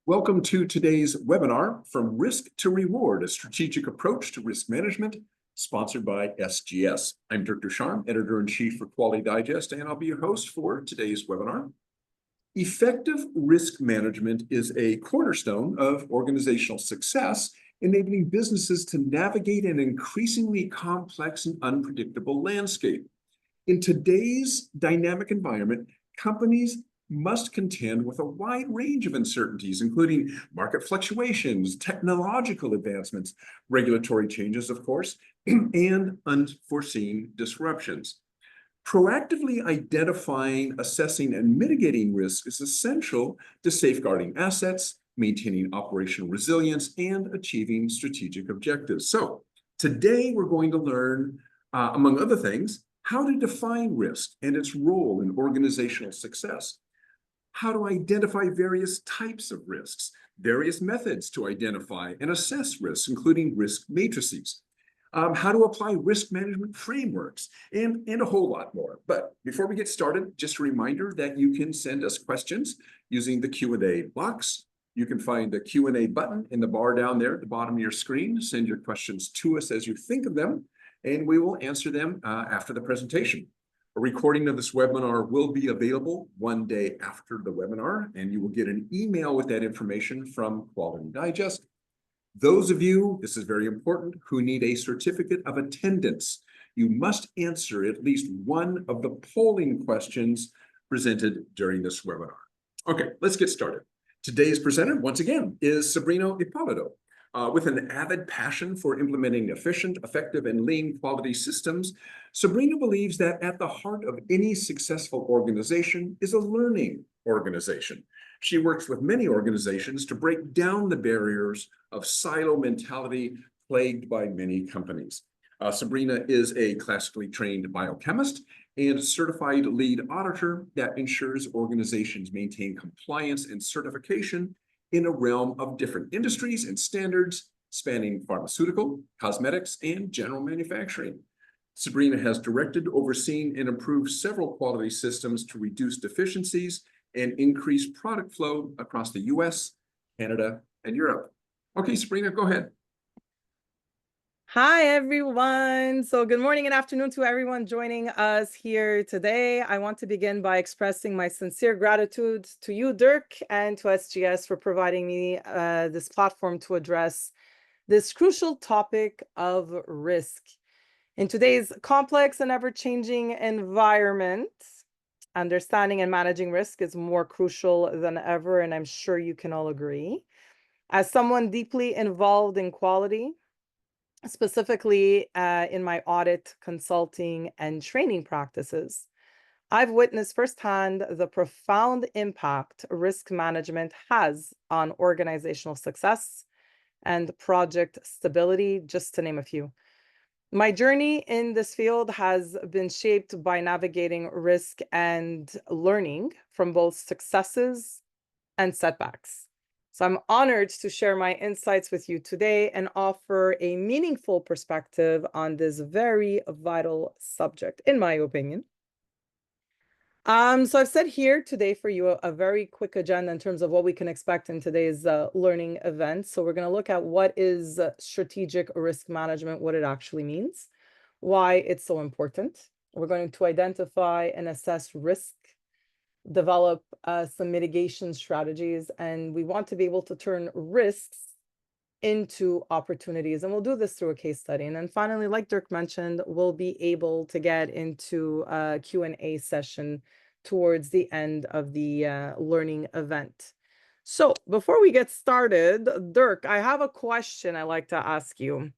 Welcome to today's webinar, From Risk to Reward, a strategic approach to risk management, sponsored by SGS. I'm Dirk Ducharme, Editor-in-Chief for Quality Digest, and I'll be your host for today's webinar. Effective risk management is a cornerstone of organizational success, enabling businesses to navigate an increasingly complex and unpredictable landscape. In today's dynamic environment, companies must contend with a wide range of uncertainties, including market fluctuations, technological advancements, regulatory changes, of course, and unforeseen disruptions. Proactively identifying, assessing, and mitigating risk is essential to safeguarding assets, maintaining operational resilience, and achieving strategic objectives. So today we're going to learn, among other things, how to define risk and its role in organizational success, how to identify various types of risks, various methods to identify and assess risks, including risk matrices, how to apply risk management frameworks, and a whole lot more. But before we get started, just a reminder that you can send us questions using the Q&A box. You can find the Q&A button in the bar down there at the bottom of your screen. Send your questions to us as you think of them, and we will answer them after the presentation. A recording of this webinar will be available one day after the webinar, and you will get an email with that information from Quality Digest. Those of you, this is very important, who need a certificate of attendance, you must answer at least one of the polling questions presented during this webinar. Okay, let's get started. Today's presenter, once again, is Sabrina Ippolito. With an avid passion for implementing efficient, effective, and lean quality systems, Sabrina believes that at the heart of any successful organization is a learning organization. She works with many organizations to break down the barriers of silo mentality plagued by many companies. Sabrina is a classically trained biochemist and certified lead auditor that ensures organizations maintain compliance and certification in a realm of different industries and standards spanning pharmaceutical, cosmetics, and general manufacturing. Sabrina has directed, overseen, and improved several quality systems to reduce deficiencies and increase product flow across the US, Canada, and Europe. Okay, Sabrina, go ahead. Hi, everyone. So good morning and afternoon to everyone joining us here today. I want to begin by expressing my sincere gratitude to you, Dirk, and to SGS for providing me this platform to address this crucial topic of risk. In today's complex and ever-changing environment, understanding and managing risk is more crucial than ever, and I'm sure you can all agree. As someone deeply involved in quality, specifically in my audit, consulting, and training practices, I've witnessed firsthand the profound impact risk management has on organizational success and project stability, just to name a few. My journey in this field has been shaped by navigating risk and learning from both successes and setbacks. So I'm honored to share my insights with you today and offer a meaningful perspective on this very vital subject, in my opinion. So I've set here today for you a very quick agenda in terms of what we can expect in today's learning event. So we're going to look at what is strategic risk management, what it actually means, why it's so important. We're going to identify and assess risk, develop some mitigation strategies, and we want to be able to turn risks into opportunities. And we'll do this through a case study. And then finally, like Dirk mentioned, we'll be able to get into a Q&A session towards the end of the learning event. So before we get started, Dirk, I have a question I'd like to ask you.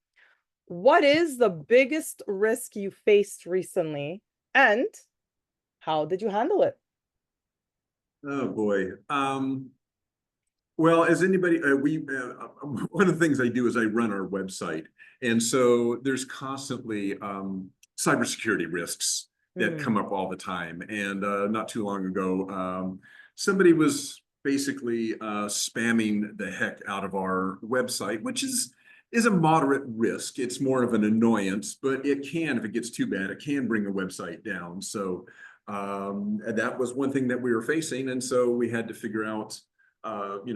What is the biggest risk you faced recently, and how did you handle it? Oh boy. Well, as anybody, one of the things I do is I run our website, and so there's constantly cybersecurity risks that come up all the time. And not too long ago, somebody was basically spamming the heck out of our website, which is a moderate risk. It's more of an annoyance, but it can, if it gets too bad, it can bring a website down. So that was one thing that we were facing, and so we had to figure out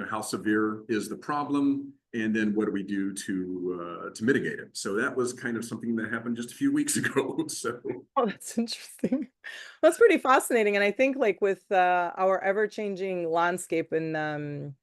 how severe is the problem, and then what do we do to mitigate it? So that was kind of something that happened just a few weeks ago. So Oh, that's interesting. That's pretty fascinating. And I think like with our ever-changing landscape and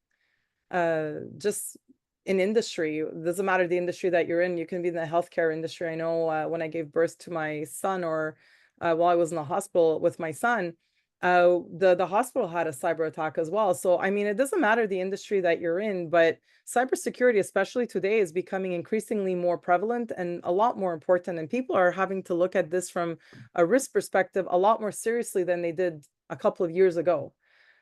just in industry, it doesn't matter the industry that you're in, you can be in the healthcare industry. I know when I gave birth to my son, or while I was in the hospital with my son, the hospital had a cyber attack as well. So I mean, it doesn't matter the industry that you're in, but cybersecurity, especially today, is becoming increasingly more prevalent and a lot more important. And people are having to look at this from a risk perspective a lot more seriously than they did a couple of years ago.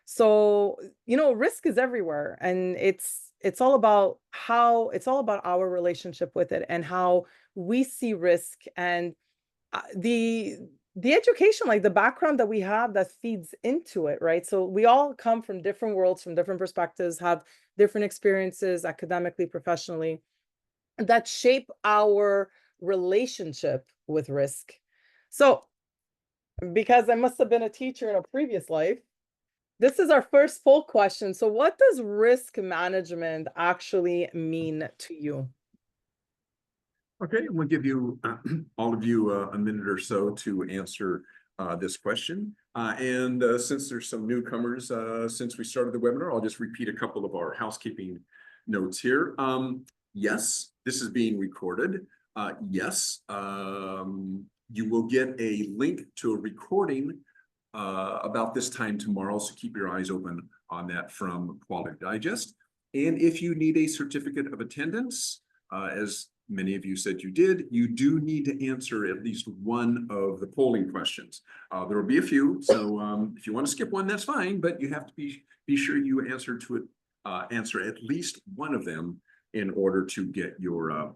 So, risk is everywhere, and it's all about our relationship with it and how we see risk, and the education, like the background that we have that feeds into it, right? So we all come from different worlds, from different perspectives, have different experiences academically, professionally, that shape our relationship with risk. So, because I must have been a teacher in a previous life, this is our first full question. So what does risk management actually mean to you? okay, we'll give you all of you a minute or so to answer this question. And since there's some newcomers since we started the webinar, I'll just repeat a couple of our housekeeping notes here. Yes, this is being recorded. Yes, you will get a link to a recording about this time tomorrow, so keep your eyes open on that from Quality Digest. And if you need a certificate of attendance, as many of you said you did, you do need to answer at least one of the polling questions. There will be a few, so if you want to skip one, that's fine, but you have to be sure you answer at least one of them in order to get your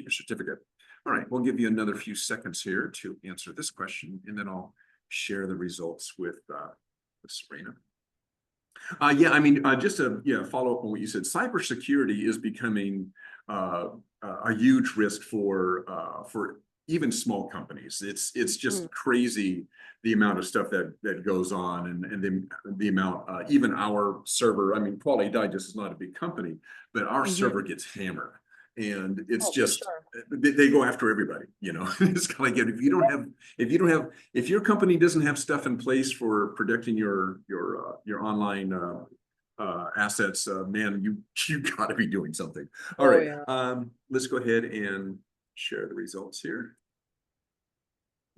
certificate. All right, we'll give you another few seconds here to answer this question, and then I'll share the results with Serena. Yeah, I mean, just to follow up on what you said, cybersecurity is becoming a huge risk for even small companies. It's just crazy the amount of stuff that goes on, and the amount even our server. I mean, Quality Digest is not a big company, but our server gets hammered, and it's just they go after everybody. It's kind of like if your company doesn't have stuff in place for protecting your online assets, man, you got to be doing something. All right, yeah. Let's go ahead and share the results here.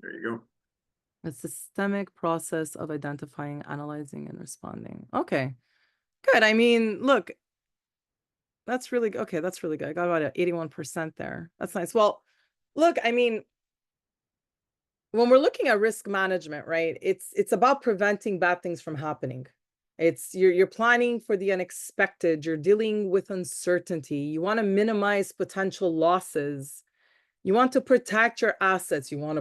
There you go. A systemic process of identifying, analyzing, and responding. Okay, good. I mean, look, that's really good. Okay, that's really good. I got about 81% there. That's nice. Well, look, I mean, when we're looking at risk management, right, it's about preventing bad things from happening. It's you're planning for the unexpected. You're dealing with uncertainty. You want to minimize potential losses. You want to protect your assets. You want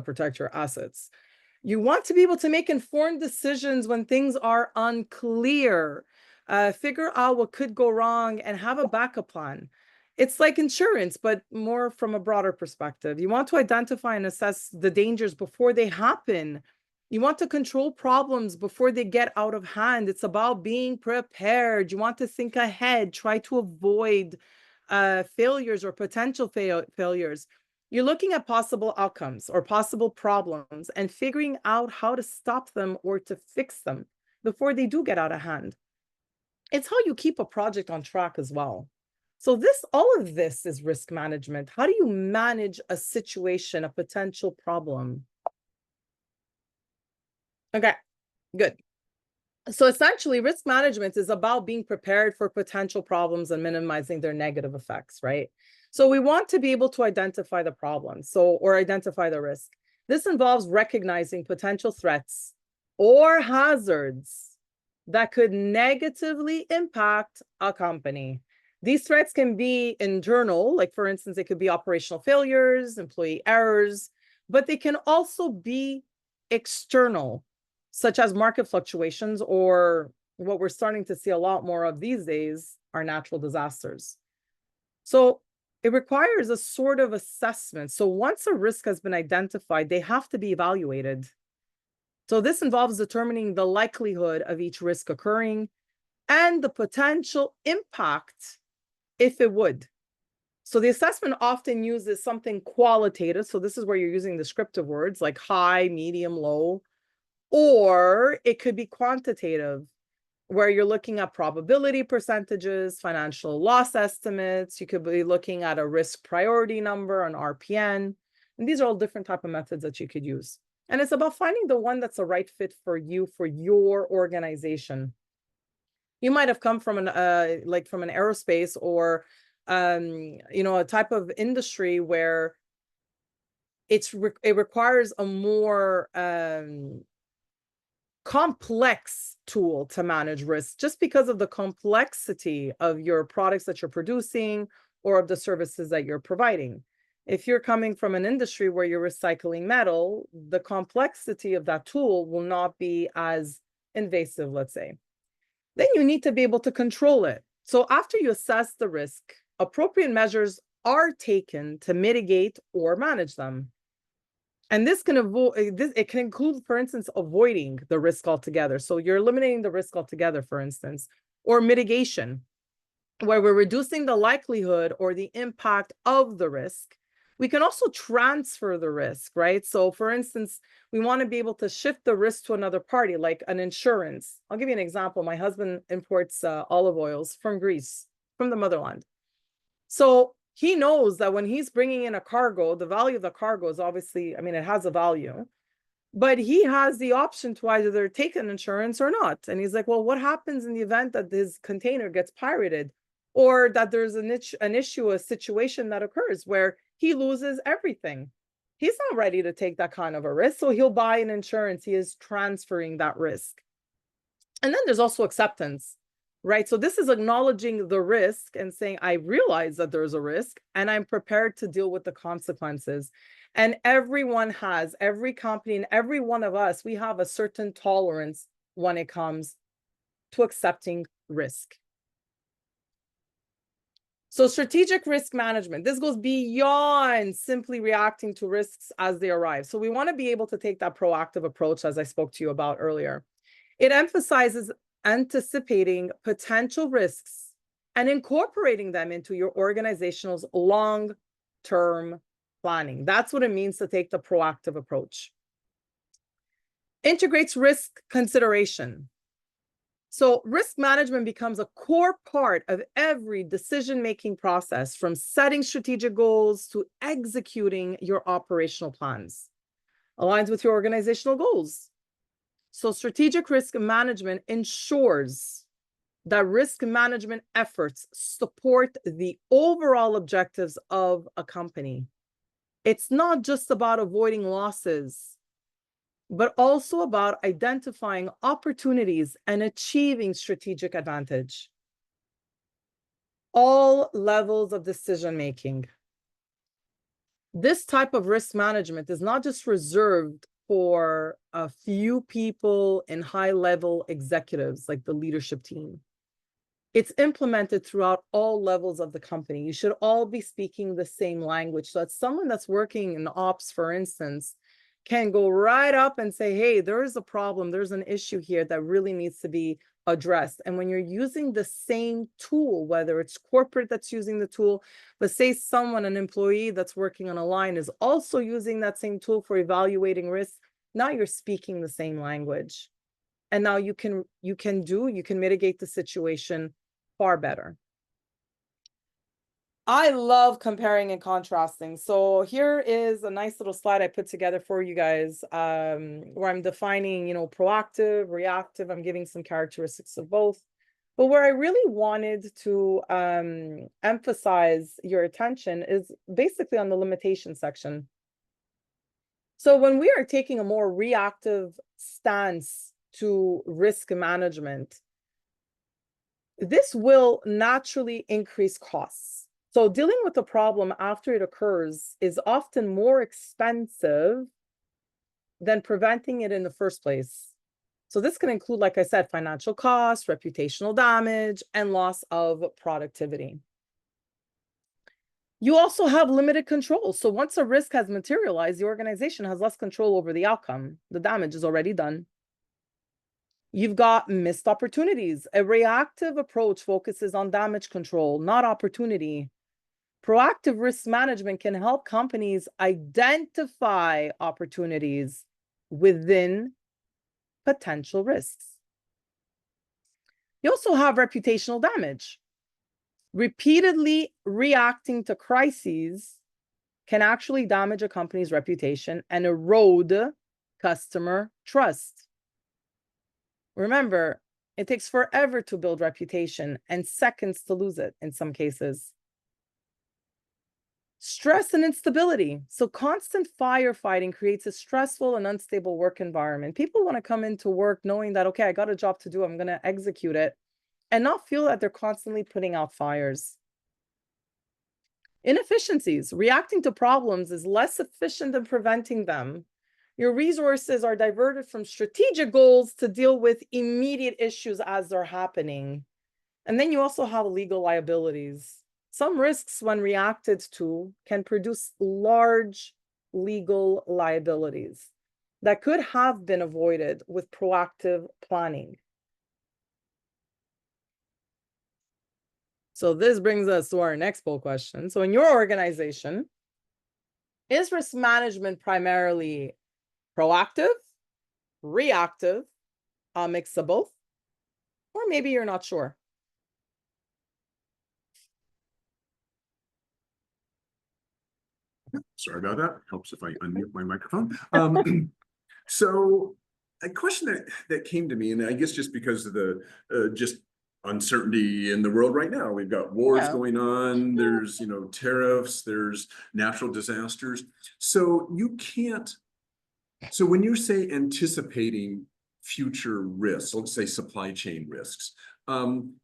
to be able to make informed decisions when things are unclear. Figure out what could go wrong and have a backup plan. It's like insurance, but more from a broader perspective. You want to identify and assess the dangers before they happen. You want to control problems before they get out of hand. It's about being prepared. You want to think ahead, try to avoid failures or potential failures. You're looking at possible outcomes or possible problems and figuring out how to stop them or to fix them before they do get out of hand. It's how you keep a project on track as well. So all of this is risk management. How do you manage a situation, a potential problem? Okay, good. So essentially, risk management is about being prepared for potential problems and minimizing their negative effects, right? So we want to be able to identify the problem, or identify the risk. This involves recognizing potential threats or hazards that could negatively impact a company. These threats can be internal, like for instance, it could be operational failures, employee errors, but they can also be external, such as market fluctuations, or what we're starting to see a lot more of these days are natural disasters. So it requires a sort of assessment. So once a risk has been identified, they have to be evaluated. So this involves determining the likelihood of each risk occurring and the potential impact if it would. So the assessment often uses something qualitative. So this is where you're using descriptive words like high, medium, low, or it could be quantitative, where you're looking at probability percentages, financial loss estimates. You could be looking at a risk priority number, an RPN. And these are all different type of methods that you could use. And it's about finding the one that's a right fit for you, for your organization. You might have come from an from an aerospace or a type of industry where it requires a more complex tool to manage risk, just because of the complexity of your products that you're producing or of the services that you're providing. If you're coming from an industry where you're recycling metal, the complexity of that tool will not be as invasive, let's say. Then you need to be able to control it. So after you assess the risk, appropriate measures are taken to mitigate or manage them. And this can it can include, for instance, avoiding the risk altogether. So you're eliminating the risk altogether, for instance, or mitigation, where we're reducing the likelihood or the impact of the risk. We can also transfer the risk, right? So for instance, we want to be able to shift the risk to another party, like an insurance. I'll give you an example. My husband imports olive oils from Greece, from the motherland. So he knows that when he's bringing in a cargo, the value of the cargo is obviously, I mean, it has a value, but he has the option to either take an insurance or not. And he's like, well, what happens in the event that his container gets pirated, or that there's an issue, a situation that occurs where he loses everything? He's not ready to take that kind of a risk. So he'll buy an insurance. He is transferring that risk. And then there's also acceptance, right? So this is acknowledging the risk and saying, I realize that there's a risk and I'm prepared to deal with the consequences. And everyone has, every company and every one of us, we have a certain tolerance when it comes to accepting risk. So strategic risk management, this goes beyond simply reacting to risks as they arrive. So we want to be able to take that proactive approach, as I spoke to you about earlier. It emphasizes anticipating potential risks and incorporating them into your organization's long-term planning. That's what it means to take the proactive approach. Integrates risk consideration. So risk management becomes a core part of every decision-making process, from setting strategic goals to executing your operational plans. Aligns with your organizational goals. So strategic risk management ensures that risk management efforts support the overall objectives of a company. It's not just about avoiding losses, but also about identifying opportunities and achieving strategic advantage. All levels of decision-making. This type of risk management is not just reserved for a few people in high-level executives like the leadership team. It's implemented throughout all levels of the company. You should all be speaking the same language, so that someone that's working in ops, for instance, can go right up and say, hey, there is a problem, there's an issue here that really needs to be addressed. And when you're using the same tool, whether it's corporate that's using the tool, but say someone, an employee that's working on a line is also using that same tool for evaluating risk, now you're speaking the same language. And now you can mitigate the situation far better. I love comparing and contrasting. So here is a nice little slide I put together for you guys, where I'm defining, proactive, reactive. I'm giving some characteristics of both. But where I really wanted to emphasize your attention is basically on the limitation section. So when we are taking a more reactive stance to risk management, this will naturally increase costs. So dealing with the problem after it occurs is often more expensive than preventing it in the first place. So this can include, like I said, financial costs, reputational damage, and loss of productivity. You also have limited control. So once a risk has materialized, the organization has less control over the outcome. The damage is already done. You've got missed opportunities. A reactive approach focuses on damage control, not opportunity. Proactive risk management can help companies identify opportunities within potential risks. You also have reputational damage. Repeatedly reacting to crises can actually damage a company's reputation and erode customer trust. Remember, it takes forever to build reputation and seconds to lose it in some cases. Stress and instability. So constant firefighting creates a stressful and unstable work environment. People want to come into work knowing that, okay, I got a job to do, I'm going to execute it, and not feel that they're constantly putting out fires. Inefficiencies. Reacting to problems is less efficient than preventing them. Your resources are diverted from strategic goals to deal with immediate issues as they're happening. And then you also have legal liabilities. Some risks, when reacted to, can produce large legal liabilities that could have been avoided with proactive planning. So this brings us to our next poll question. So in your organization, is risk management primarily proactive, reactive, a mix of both? Or maybe you're not sure. Sorry about that. Helps if I unmute my microphone. So a question that came to me, and I guess just because of the just uncertainty in the world right now, we've got wars going on, there's tariffs, there's natural disasters. So when you say anticipating future risks, let's say supply chain risks,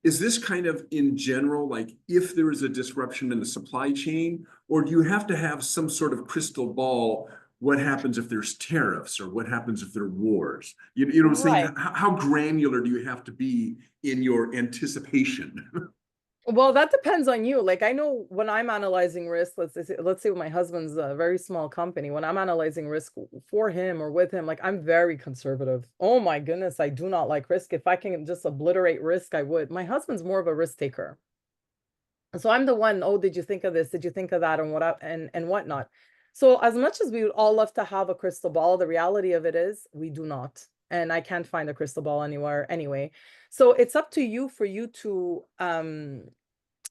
is this kind of in general, like if there is a disruption in the supply chain, or do you have to have some sort of crystal ball? What happens if there's tariffs, or what happens if there are wars? You know what I'm saying? How granular do you have to be in your anticipation? Well, that depends on you. Like, I know when I'm analyzing risk, let's say with my husband's a very small company, when I'm analyzing risk for him or with him, like I'm very conservative. Oh my goodness, I do not like risk. If I can just obliterate risk, I would. My husband's more of a risk taker. So I'm the one, oh, did you think of this? Did you think of that? And whatnot. So as much as we would all love to have a crystal ball, the reality of it is we do not. And I can't find a crystal ball anywhere anyway. So it's up to you for you to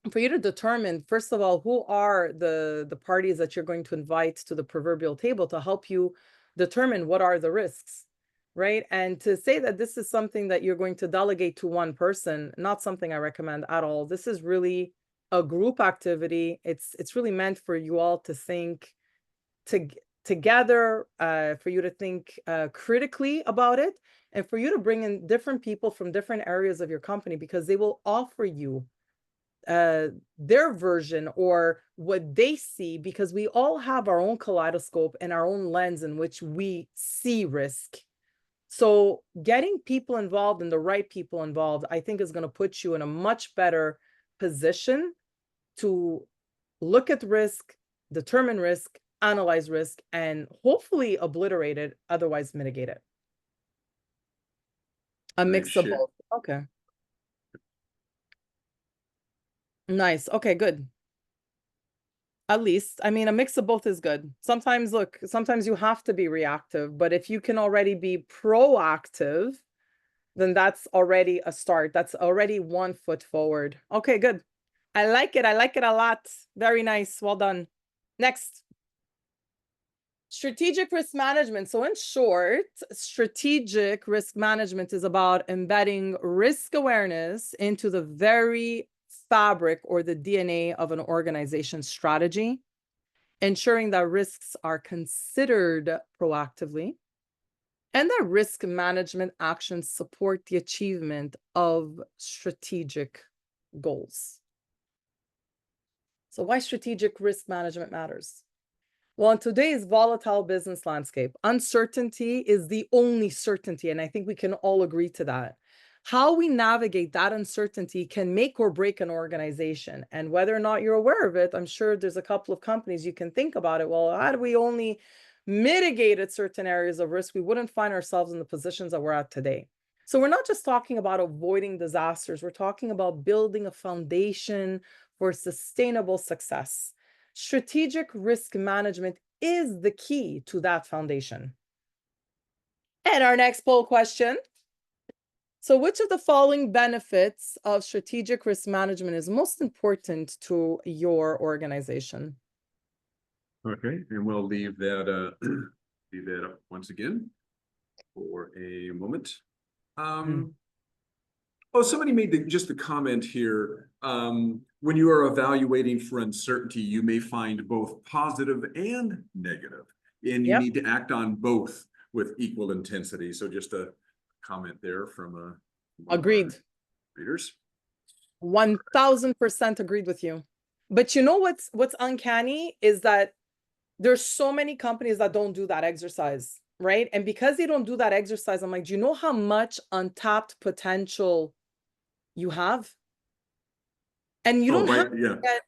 determine, first of all, who are the parties that you're going to invite to the proverbial table to help you determine what are the risks, right? And to say that this is something that you're going to delegate to one person, not something I recommend at all. This is really a group activity. It's really meant for you all to think together, for you to think critically about it, and for you to bring in different people from different areas of your company, because they will offer you their version or what they see, because we all have our own kaleidoscope and our own lens in which we see risk. So getting people involved and the right people involved, I think, is going to put you in a much better position to look at risk, determine risk, analyze risk, and hopefully obliterate it, otherwise mitigate it. A mix of both. Okay. Nice. Okay, good. At least, I mean, a mix of both is good. Sometimes, look, sometimes you have to be reactive, but if you can already be proactive, then that's already a start. That's already 1 foot forward. Okay, good. I like it. I like it a lot. Very nice. Well done. Next. Strategic risk management. So in short, strategic risk management is about embedding risk awareness into the very fabric or the DNA of an organization's strategy, ensuring that risks are considered proactively, and that risk management actions support the achievement of strategic goals. So why strategic risk management matters? Well, in today's volatile business landscape, uncertainty is the only certainty, and I think we can all agree to that. How we navigate that uncertainty can make or break an organization. And whether or not you're aware of it, I'm sure there's a couple of companies you can think about it. Well, had we only mitigated certain areas of risk, we wouldn't find ourselves in the positions that we're at today. So we're not just talking about avoiding disasters, we're talking about building a foundation for sustainable success. Strategic risk management is the key to that foundation. And our next poll question. So which of the following benefits of strategic risk management is most important to your organization? Okay, and we'll leave that leave that up once again for a moment. Oh, somebody made just the comment here. When you are evaluating for uncertainty, you may find both positive and negative, and you Yep, need to act on both with equal intensity. So just a comment there from one of our agreed. readers. 1000% agreed with you. But you know what's uncanny is that there's so many companies that don't do that exercise, right? And because they don't do that exercise, I'm like, do you know how much untapped potential you have? And you Oh, don't have right, to yeah. get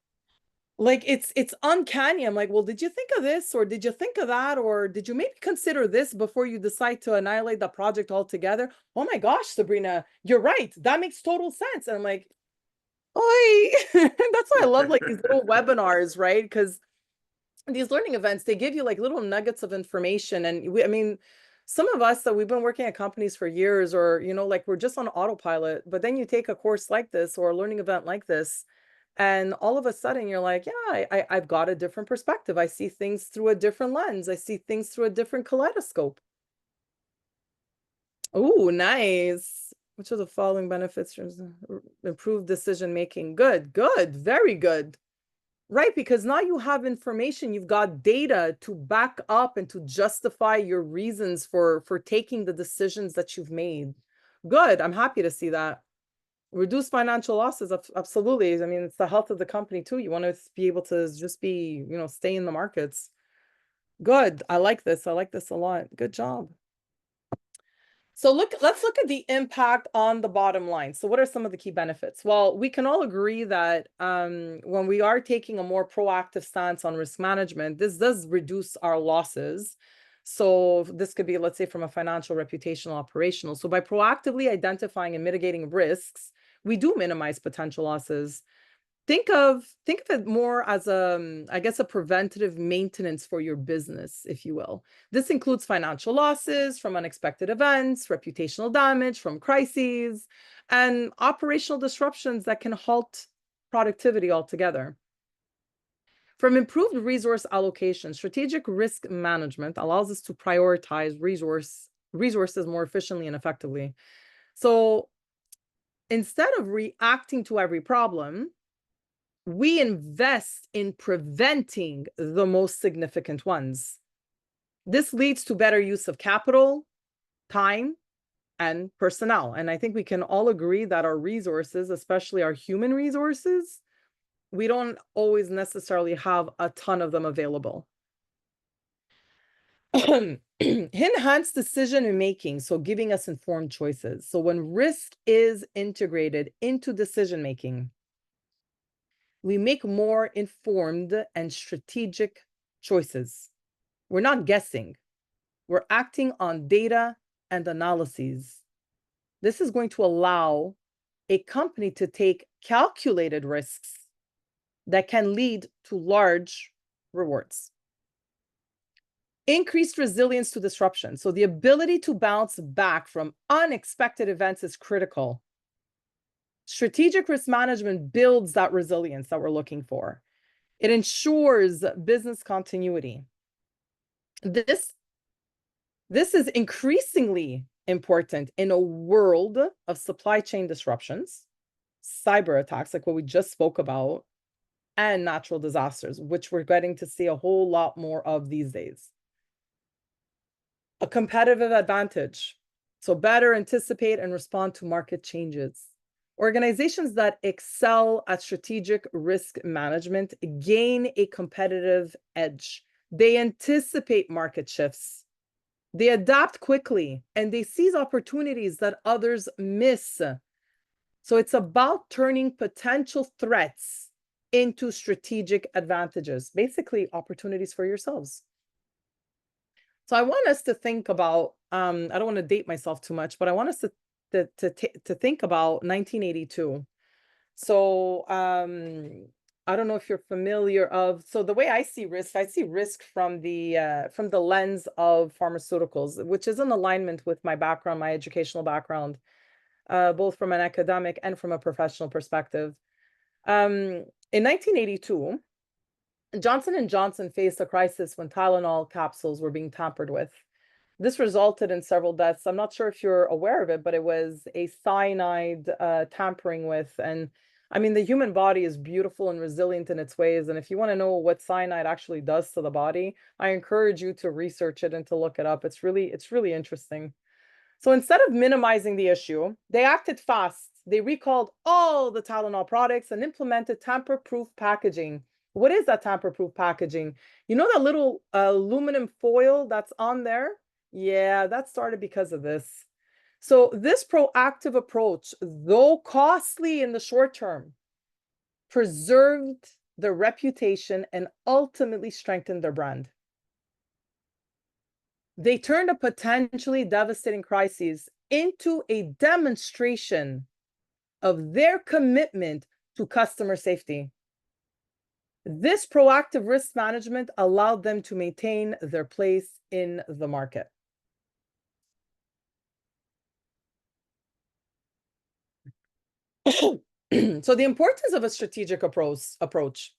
like it's uncanny. I'm like, well, did you think of this or did you think of that or did you maybe consider this before you decide to annihilate the project altogether? Oh my gosh, Sabrina, you're right. That makes total sense. And I'm like, oi. That's why I love like these little webinars, right? Because these learning events, they give you like little nuggets of information. And I mean, some of us that we've been working at companies for years or, like we're just on autopilot, but then you take a course like this or a learning event like this, and all of a sudden you're like, yeah, I've got a different perspective. I see things through a different lens. I see things through a different kaleidoscope. Oh, nice. Which of the following benefits improve decision making? Good, good, very good. Right, because now you have information, you've got data to back up and to justify your reasons for taking the decisions that you've made. Good, I'm happy to see that. Reduce financial losses, absolutely. I mean, it's the health of the company too. You want to be able to just be, stay in the markets. Good, I like this. I like this a lot. Good job. So let's look at the impact on the bottom line. So what are some of the key benefits? Well, we can all agree that when we are taking a more proactive stance on risk management, this does reduce our losses. So this could be, let's say, from a financial, reputational, operational. So by proactively identifying and mitigating risks, we do minimize potential losses. Think of it more as I guess a preventative maintenance for your business, if you will. This includes financial losses from unexpected events, reputational damage from crises, and operational disruptions that can halt productivity altogether. From improved resource allocation, strategic risk management allows us to prioritize resources more efficiently and effectively. So instead of reacting to every problem, we invest in preventing the most significant ones. This leads to better use of capital, time, and personnel. And I think we can all agree that our resources, especially our human resources, we don't always necessarily have a ton of them available. Enhanced decision making, so giving us informed choices. So when risk is integrated into decision making, we make more informed and strategic choices. We're not guessing. We're acting on data and analyses. This is going to allow a company to take calculated risks that can lead to large rewards. Increased resilience to disruption. So the ability to bounce back from unexpected events is critical. Strategic risk management builds that resilience that we're looking for. It ensures business continuity. This is increasingly important in a world of supply chain disruptions, cyber attacks, like what we just spoke about, and natural disasters, which we're getting to see a whole lot more of these days. A competitive advantage. So better anticipate and respond to market changes. Organizations that excel at strategic risk management gain a competitive edge. They anticipate market shifts. They adapt quickly and they seize opportunities that others miss. So it's about turning potential threats into strategic advantages, basically opportunities for yourselves. So I want us to think about, I don't want to date myself too much, but I want us to to think about 1982. So I don't know if you're familiar of, so the way I see risk from the lens of pharmaceuticals, which is in alignment with my background, my educational background, both from an academic and from a professional perspective. In 1982, Johnson & Johnson faced a crisis when Tylenol capsules were being tampered with. This resulted in several deaths. I'm not sure if you're aware of it, but it was a cyanide tampering with. And I mean, the human body is beautiful and resilient in its ways. And if you want to know what cyanide actually does to the body, I encourage you to research it and to look it up. It's really interesting. So instead of minimizing the issue, they acted fast. They recalled all the Tylenol products and implemented tamper-proof packaging. What is that tamper-proof packaging? You know that little aluminum foil that's on there? Yeah, that started because of this. So this proactive approach, though costly in the short term, preserved their reputation and ultimately strengthened their brand. They turned a potentially devastating crisis into a demonstration of their commitment to customer safety. This proactive risk management allowed them to maintain their place in the market. So the importance of a strategic approach.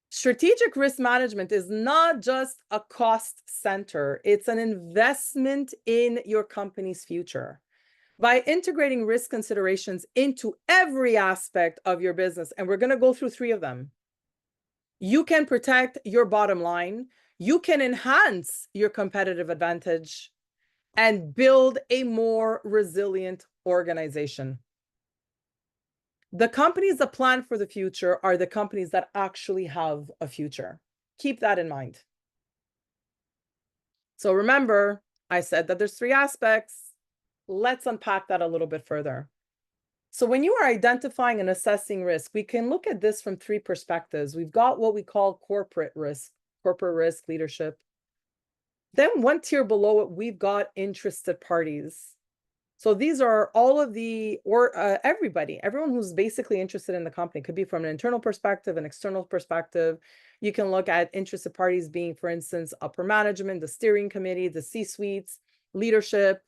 Strategic risk management is not just a cost center, it's an investment in your company's future. By integrating risk considerations into every aspect of your business, and we're going to go through 3 of them, you can protect your bottom line, you can enhance your competitive advantage, and build a more resilient organization. The companies that plan for the future are the companies that actually have a future. Keep that in mind. So remember, I said that there's 3 aspects. Let's unpack that a little bit further. So when you are identifying and assessing risk, we can look at this from 3 perspectives. We've got what we call corporate risk leadership. Then 1 tier below it, we've got interested parties. So these are all of the, everyone who's basically interested in the company. It could be from an internal perspective, an external perspective. You can look at interested parties being, for instance, upper management, the steering committee, the C-suites, leadership,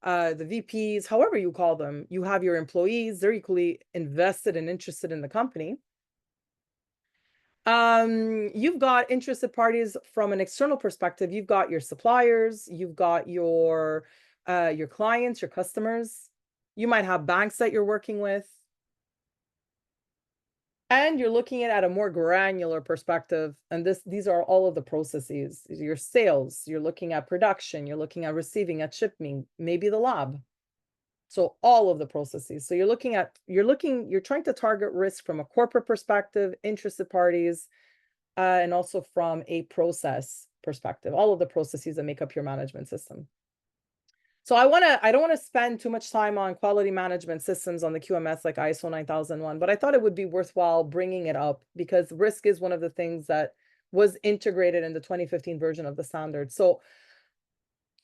the VPs, however you call them. You have your employees, they're equally invested and interested in the company. You've got interested parties from an external perspective. You've got your suppliers, you've got your clients, your customers. You might have banks that you're working with. And you're looking at a more granular perspective. And these are all of the processes. Your sales, you're looking at production, you're looking at receiving, at shipping, maybe the lab. So all of the processes. So you're trying to target risk from a corporate perspective, interested parties, and also from a process perspective, all of the processes that make up your management system. So I don't want to spend too much time on quality management systems on the QMS like ISO 9001, but I thought it would be worthwhile bringing it up because risk is one of the things that was integrated in the 2015 version of the standard. So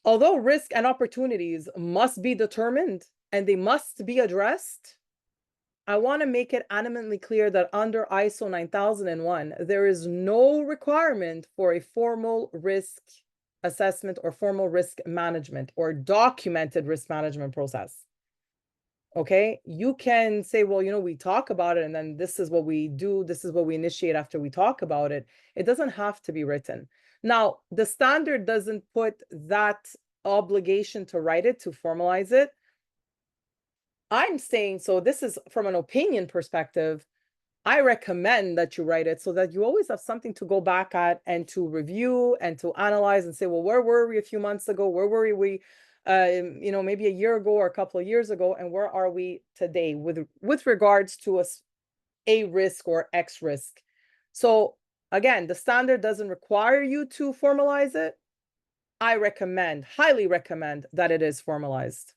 although risk and opportunities must be determined and they must be addressed, I want to make it adamantly clear that under ISO 9001, there is no requirement for a formal risk assessment or formal risk management or documented risk management process. Okay, you can say, well, we talk about it and then this is what we do, this is what we initiate after we talk about it. It doesn't have to be written. Now, the standard doesn't put that obligation to write it, to formalize it. I'm saying, so this is from an opinion perspective, I recommend that you write it so that you always have something to go back at and to review and to analyze and say, well, where were we a few months ago? Where were we, maybe a year ago or a couple of years ago? And where are we today with regards to a risk or X risk? So again, the standard doesn't require you to formalize it. I highly recommend that it is formalized.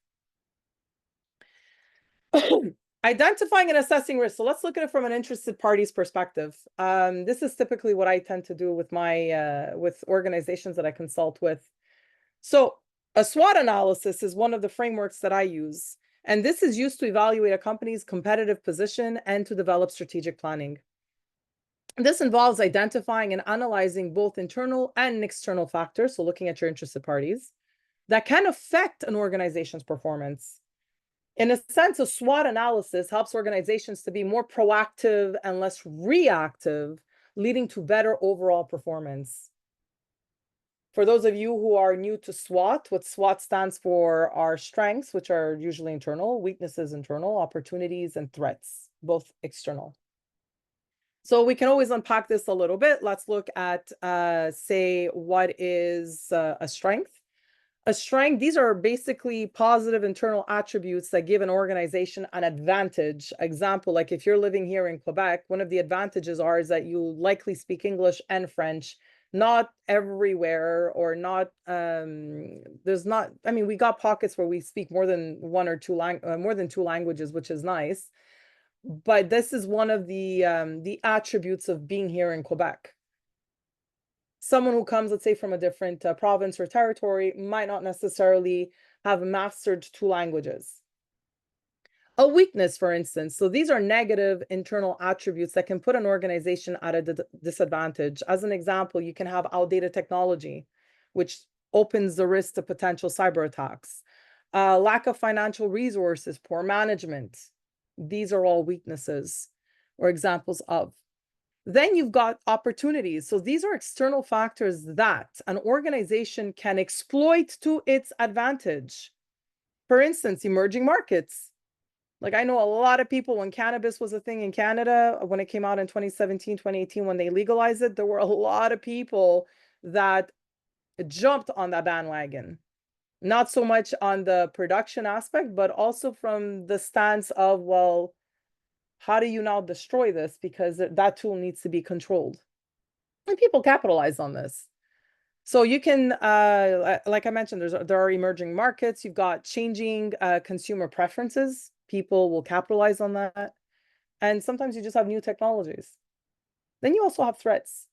Identifying and assessing risk. So let's look at it from an interested party's perspective. This is typically what I tend to do with my with organizations that I consult with. So A SWOT analysis is one of the frameworks that I use, and this is used to evaluate a company's competitive position and to develop strategic planning. This involves identifying and analyzing both internal and external factors, so looking at your interested parties, that can affect an organization's performance. In a sense, a SWOT analysis helps organizations to be more proactive and less reactive, leading to better overall performance. For those of you who are new to SWOT, what SWOT stands for are strengths, which are usually internal, weaknesses internal, opportunities, and threats, both external. So we can always unpack this a little bit. Let's look at, say, what is a strength. A strength, these are basically positive internal attributes that give an organization an advantage. Example, like if you're living here in Quebec, one of the advantages is that you likely speak English and French, not everywhere, or not, there's not, I mean, we got pockets where we speak more than more than two languages, which is nice. But this is one of the attributes of being here in Quebec. Someone who comes, let's say, from a different province or territory might not necessarily have mastered two languages. A weakness, for instance. So these are negative internal attributes that can put an organization at a disadvantage. As an example, you can have outdated technology, which opens the risk to potential cyber attacks. Lack of financial resources, poor management. These are all weaknesses or examples of. Then you've got opportunities. So these are external factors that an organization can exploit to its advantage. For instance, emerging markets. Like I know a lot of people, when cannabis was a thing in Canada, when it came out in 2017, 2018, when they legalized it, there were a lot of people that jumped on that bandwagon. Not so much on the production aspect, but also from the stance of, well, how do you now destroy this? Because that tool needs to be controlled. And people capitalize on this. So you can, like I mentioned, there are emerging markets. You've got changing consumer preferences. People will capitalize on that. And sometimes you just have new technologies. Then you also have threats.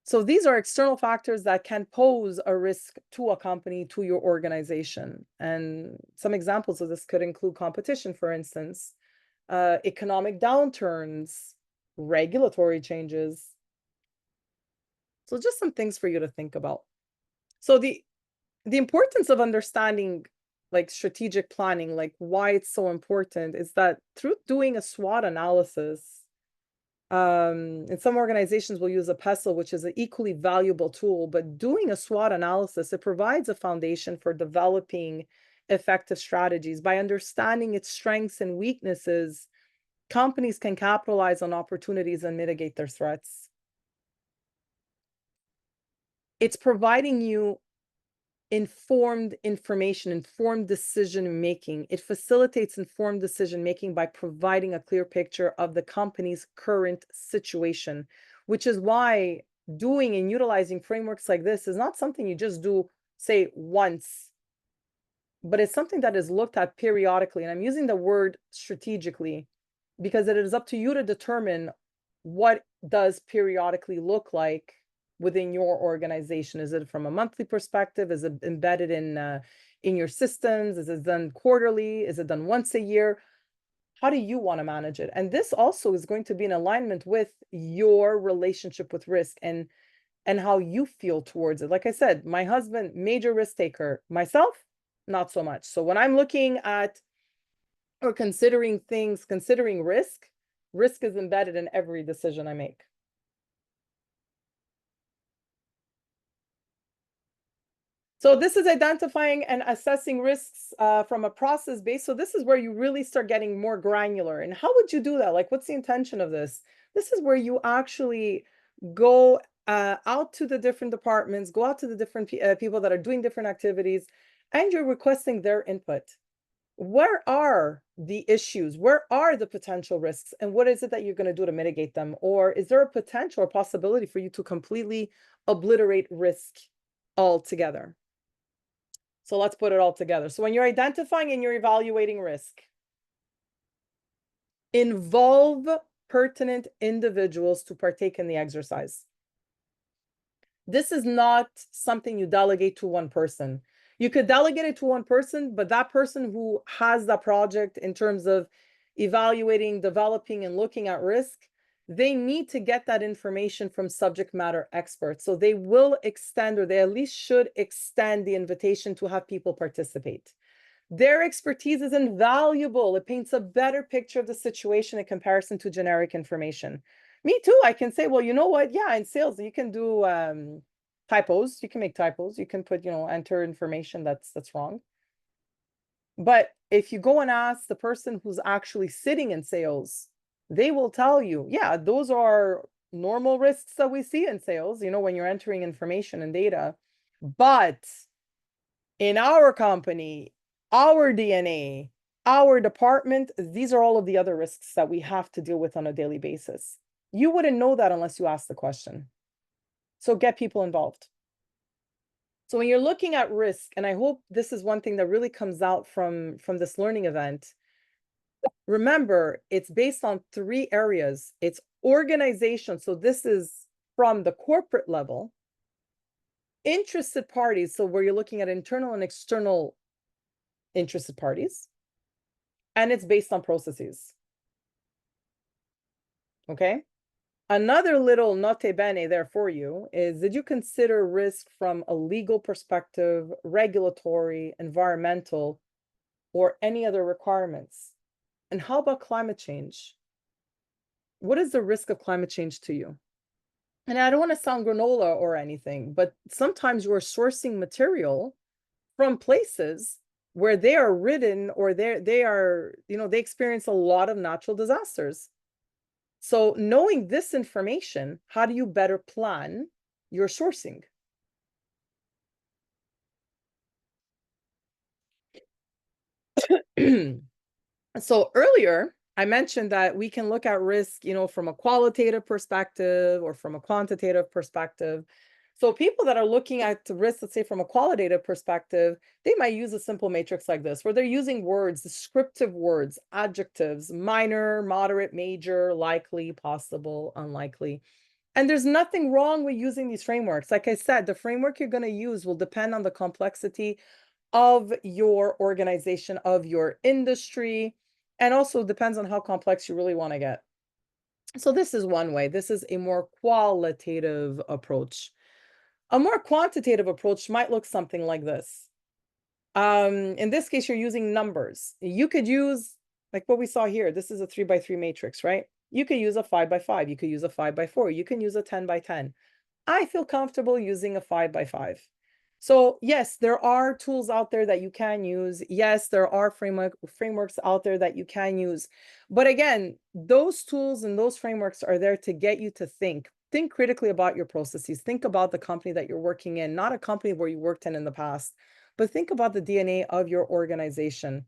So these are external factors that can pose a risk to a company, to your organization. And some examples of this could include competition, for instance, economic downturns, regulatory changes. So just some things for you to think about. So the importance of understanding like strategic planning, like why it's so important, is that through doing a SWOT analysis, and some organizations will use a pestle, which is an equally valuable tool, but doing a SWOT analysis, it provides a foundation for developing effective strategies. By understanding its strengths and weaknesses, companies can capitalize on opportunities and mitigate their threats. It's providing you informed information, informed decision making. It facilitates informed decision making by providing a clear picture of the company's current situation, which is why doing and utilizing frameworks like this is not something you just do, say, once, but it's something that is looked at periodically. And I'm using the word strategically because it is up to you to determine what does periodically look like within your organization. Is it from a monthly perspective? Is it embedded in your systems? Is it done quarterly? Is it done once a year? How do you want to manage it? And this also is going to be in alignment with your relationship with risk and how you feel towards it. Like I said, my husband, major risk taker. Myself, not so much. So when I'm looking at or considering things, considering risk is embedded in every decision I make. So this is identifying and assessing risks from a process base. So this is where you really start getting more granular. And how would you do that? Like, what's the intention of this? This is where you actually go out to the different departments, go out to the different people that are doing different activities, and you're requesting their input. Where are the issues? Where are the potential risks? And what is it that you're going to do to mitigate them? Or is there a potential or possibility for you to completely obliterate risk altogether? So let's put it all together. So when you're identifying and you're evaluating risk, involve pertinent individuals to partake in the exercise. This is not something you delegate to one person. You could delegate it to one person, but that person who has that project in terms of evaluating, developing, and looking at risk, they need to get that information from subject matter experts. So they will extend, or they at least should extend the invitation to have people participate. Their expertise is invaluable. It paints a better picture of the situation in comparison to generic information. Me too. I can say, well, you know what? Yeah, in sales, you can do typos. You can make typos. You can put, enter information that's wrong. But if you go and ask the person who's actually sitting in sales, they will tell you, yeah, those are normal risks that we see in sales, when you're entering information and data. But in our company, our DNA, our department, these are all of the other risks that we have to deal with on a daily basis. You wouldn't know that unless you ask the question. So get people involved. So when you're looking at risk, and I hope this is one thing that really comes out from this learning event, remember, it's based on 3 areas. It's organization. So this is from the corporate level. Interested parties. So where you're looking at internal and external interested parties. And it's based on processes. Okay. Another little note bene there for you is, did you consider risk from a legal perspective, regulatory, environmental, or any other requirements? And how about climate change? What is the risk of climate change to you? And I don't want to sound granola or anything, but sometimes you are sourcing material from places where they are ridden, or they are, they experience a lot of natural disasters. So knowing this information, how do you better plan your sourcing? So earlier, I mentioned that we can look at risk, from a qualitative perspective or from a quantitative perspective. So people that are looking at risk, let's say from a qualitative perspective, they might use a simple matrix like this, where they're using words, descriptive words, adjectives, minor, moderate, major, likely, possible, unlikely. And there's nothing wrong with using these frameworks. Like I said, the framework you're going to use will depend on the complexity of your organization, of your industry, and also depends on how complex you really want to get. So this is one way. This is a more qualitative approach. A more quantitative approach might look something like this. In this case, you're using numbers. You could use, like what we saw here, this is a 3x3 matrix, right? You could use a 5x5. You could use a 5x4. You can use a 10x10. I feel comfortable using a 5x5. So yes, there are tools out there that you can use. Yes, there are frameworks out there that you can use. But again, those tools and those frameworks are there to get you to think. Think critically about your processes. Think about the company that you're working in, not a company where you worked in the past, but think about the DNA of your organization.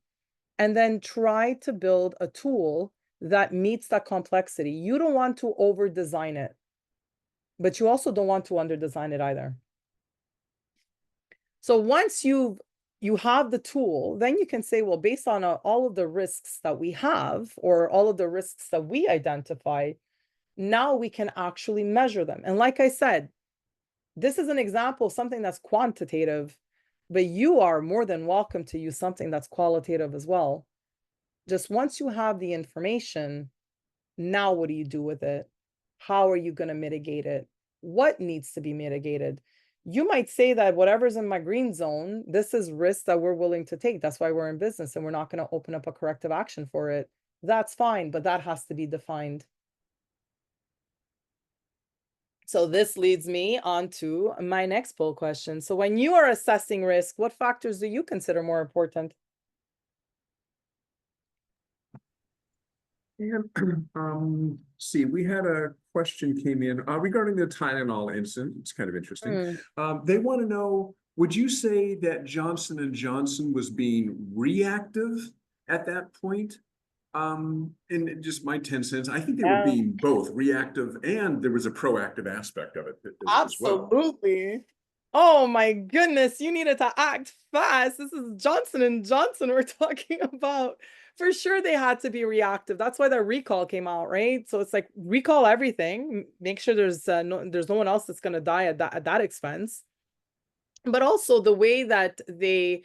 And then try to build a tool that meets that complexity. You don't want to over-design it, but you also don't want to under-design it either. So once you have the tool, then you can say, well, based on all of the risks that we have, or all of the risks that we identify, now we can actually measure them. And like I said, this is an example of something that's quantitative, but you are more than welcome to use something that's qualitative as well. Just once you have the information, now what do you do with it? How are you going to mitigate it? What needs to be mitigated? You might say that whatever's in my green zone, this is risk that we're willing to take. That's why we're in business, and we're not going to open up a corrective action for it. That's fine, but that has to be defined. So this leads me on to my next poll question. So when you are assessing risk, what factors do you consider more important? And see, we had a question came in regarding the Tylenol incident. It's kind of interesting. They want to know, would you say that Johnson & Johnson was being reactive at that point? And just my 10 cents, I think they were being both reactive, and there was a proactive aspect of it as well. Absolutely. Oh my goodness, you needed to act fast. This is Johnson & Johnson we're talking about. For sure, they had to be reactive. That's why the recall came out, right? So it's like recall everything. Make sure there's no one else that's going to die at that expense. but also the way that they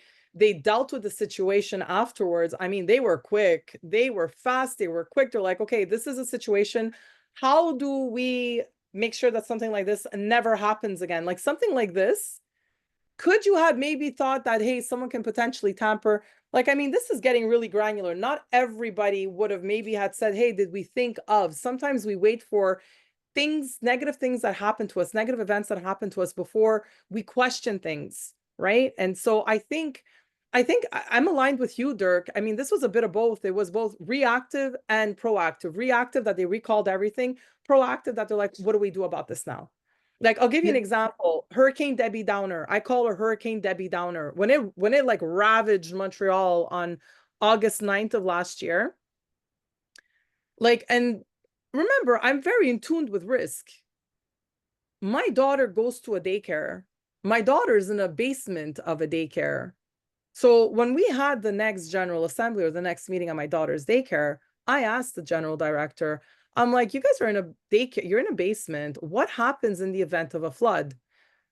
dealt with the situation afterwards. I mean, they were quick, they were fast, they were quick. They're like, okay, this is a situation. How do we make sure that something like this never happens again? Like something like this, could you have maybe thought that, hey, someone can potentially tamper? Like, I mean, this is getting really granular. Not everybody would have maybe had said, hey, did we think of? Sometimes we wait for things, negative things that happen to us, negative events that happen to us before we question things, right? And so I'm aligned with you, Dirk. I mean, this was a bit of both. It was both reactive and proactive. Reactive, that they recalled everything. Proactive, that they're like, what do we do about this now? Like, I'll give you an example. Hurricane Debbie Downer. I call her Hurricane Debbie Downer. When it like ravaged Montreal on August 9th of last year, like, and remember, I'm very in tune with risk. My daughter goes to a daycare. My daughter's in a basement of a daycare. So when we had the next general assembly or the next meeting at my daughter's daycare, I asked the general director, I'm like, you guys are in a daycare, you're in a basement. What happens in the event of a flood?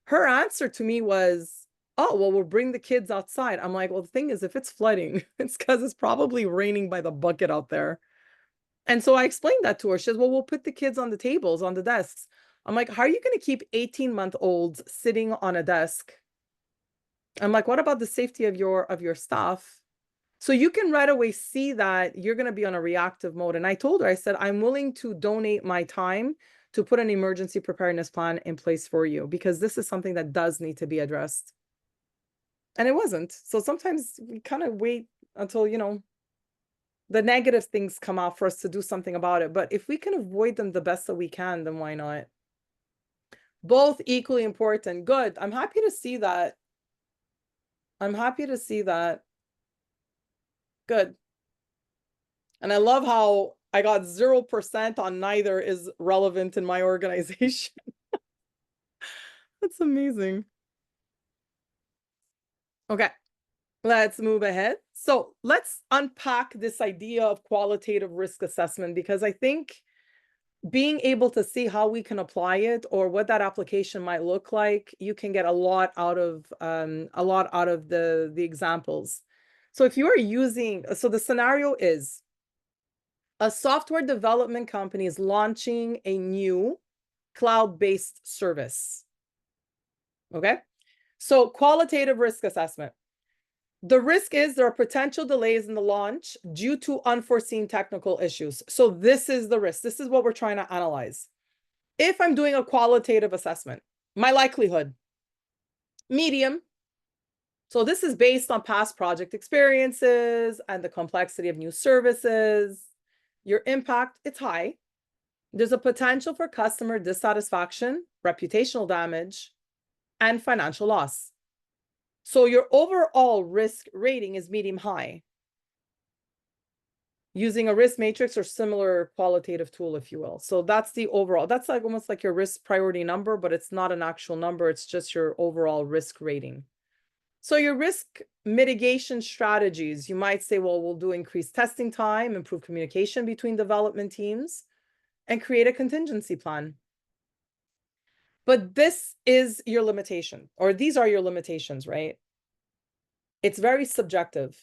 Her answer to me was, oh, well, we'll bring the kids outside. I'm like, well, the thing is, if it's flooding, it's because it's probably raining by the bucket out there. And so I explained that to her. She says, well, we'll put the kids on the tables, on the desks. I'm like, how are you going to keep 18-month-olds sitting on a desk? I'm like, what about the safety of your staff? So you can right away see that you're going to be on a reactive mode. And I told her, I said, I'm willing to donate my time to put an emergency preparedness plan in place for you, because this is something that does need to be addressed. And it wasn't. So sometimes we kind of wait until, the negative things come out for us to do something about it. But if we can avoid them the best that we can, then why not? Both equally important. Good. I'm happy to see that. I'm happy to see that. Good. And I love how I got 0% on neither is relevant in my organization. That's amazing. Okay, let's move ahead. So let's unpack this idea of qualitative risk assessment, because I think being able to see how we can apply it or what that application might look like, you can get a lot out of the examples. So if you are using, so the scenario is a software development company is launching a new cloud-based service. Okay, so qualitative risk assessment. The risk is there are potential delays in the launch due to unforeseen technical issues. So this is the risk. This is what we're trying to analyze. If I'm doing a qualitative assessment, my likelihood, medium. So this is based on past project experiences and the complexity of new services. Your impact, it's high. There's a potential for customer dissatisfaction, reputational damage, and financial loss. So your overall risk rating is medium high, using a risk matrix or similar qualitative tool, if you will. So that's the overall, that's like almost like your risk priority number, but it's not an actual number. It's just your overall risk rating. So your risk mitigation strategies, you might say, well, we'll do increased testing time, improve communication between development teams, and create a contingency plan. But this is your limitation, or these are your limitations, right? It's very subjective.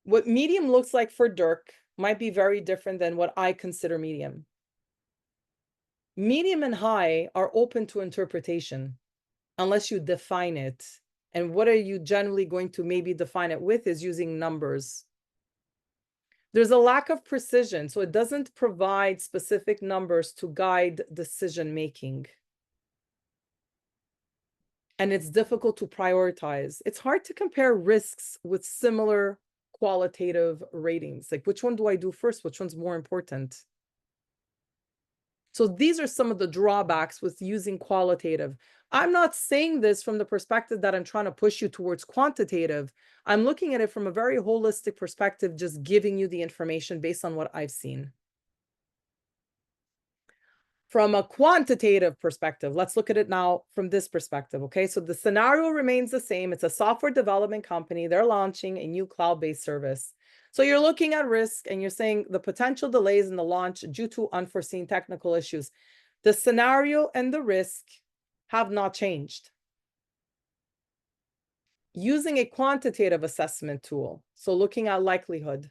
What medium looks like for Dirk might be very different than what I consider medium. Medium and high are open to interpretation unless you define it. And what are you generally going to maybe define it with is using numbers. There's a lack of precision, so it doesn't provide specific numbers to guide decision making. And it's difficult to prioritize. It's hard to compare risks with similar qualitative ratings. Like, which one do I do first? Which one's more important? So these are some of the drawbacks with using qualitative. I'm not saying this from the perspective that I'm trying to push you towards quantitative. I'm looking at it from a very holistic perspective, just giving you the information based on what I've seen. From a quantitative perspective, let's look at it now from this perspective, okay? So the scenario remains the same. It's a software development company. They're launching a new cloud-based service. So you're looking at risk and you're saying the potential delays in the launch due to unforeseen technical issues. The scenario and the risk have not changed. using a quantitative assessment tool, so looking at likelihood.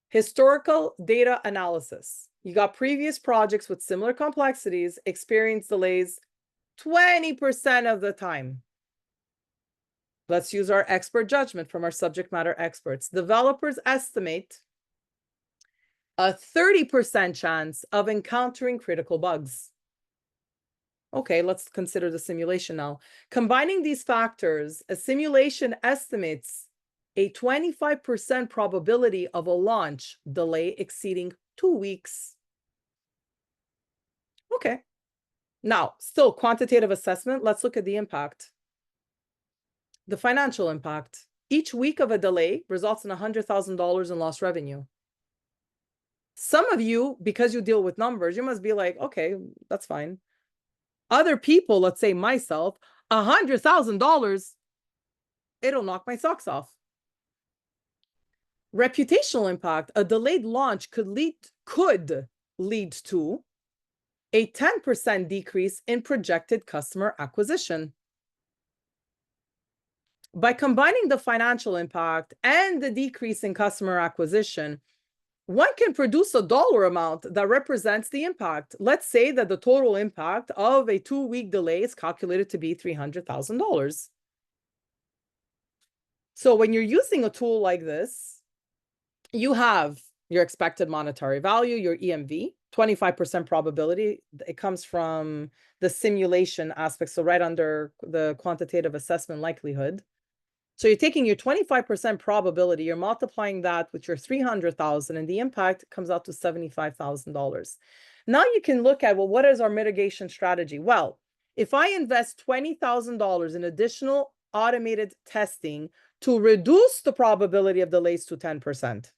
Historical data analysis. You got previous projects with similar complexities experience delays 20% of the time. Let's use our expert judgment from our subject matter experts. Developers estimate a 30% chance of encountering critical bugs. Okay, let's consider the simulation now. Combining these factors, a simulation estimates a 25% probability of a launch delay exceeding 2 weeks. Okay. Now, still quantitative assessment, let's look at the impact. The financial impact. Each week of a delay results in $100,000 in lost revenue. Some of you, because you deal with numbers, you must be like, okay, that's fine. Other people, let's say myself, $100,000, it'll knock my socks off. Reputational impact. A delayed launch could lead to a 10% decrease in projected customer acquisition. By combining the financial impact and the decrease in customer acquisition, one can produce a dollar amount that represents the impact. Let's say that the total impact of a 2-week delay is calculated to be $300,000. So when you're using a tool like this, you have your expected monetary value, your EMV, 25% probability. It comes from the simulation aspect, so right under the quantitative assessment likelihood. So you're taking your 25% probability, you're multiplying that with your 300,000, and the impact comes out to $75,000. Now you can look at, well, what is our mitigation strategy? Well, if I invest $20,000 in additional automated testing to reduce the probability of delays to 10%,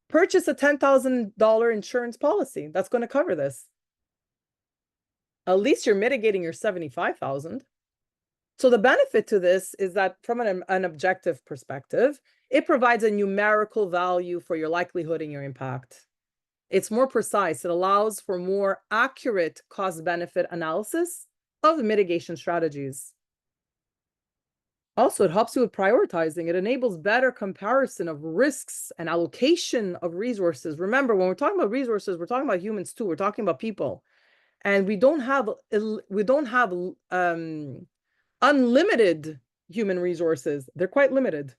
purchase a $10,000 insurance policy that's going to cover this. At least you're mitigating your $75,000. So the benefit to this is that from an objective perspective, it provides a numerical value for your likelihood and your impact. It's more precise. It allows for more accurate cost-benefit analysis of the mitigation strategies. Also, it helps you with prioritizing. It enables better comparison of risks and allocation of resources. Remember, when we're talking about resources, we're talking about humans too. We're talking about people. And we don't have unlimited human resources. They're quite limited.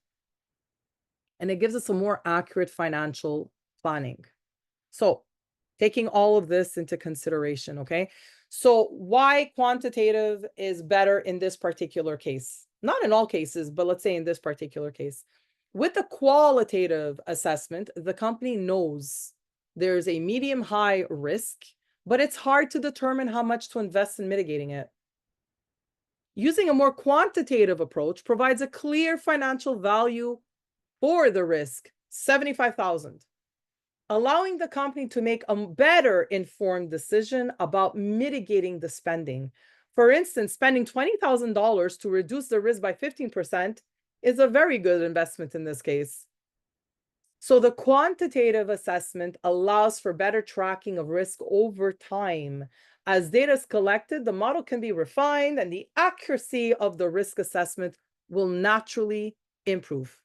And it gives us a more accurate financial planning. So taking all of this into consideration, okay? So why quantitative is better in this particular case? Not in all cases, but let's say in this particular case. With the qualitative assessment, the company knows there's a medium-high risk, but it's hard to determine how much to invest in mitigating it. Using a more quantitative approach provides a clear financial value for the risk, $75,000, allowing the company to make a better informed decision about mitigating the spending. For instance, spending $20,000 to reduce the risk by 15% is a very good investment in this case. So the quantitative assessment allows for better tracking of risk over time. As data is collected, the model can be refined and the accuracy of the risk assessment will naturally improve.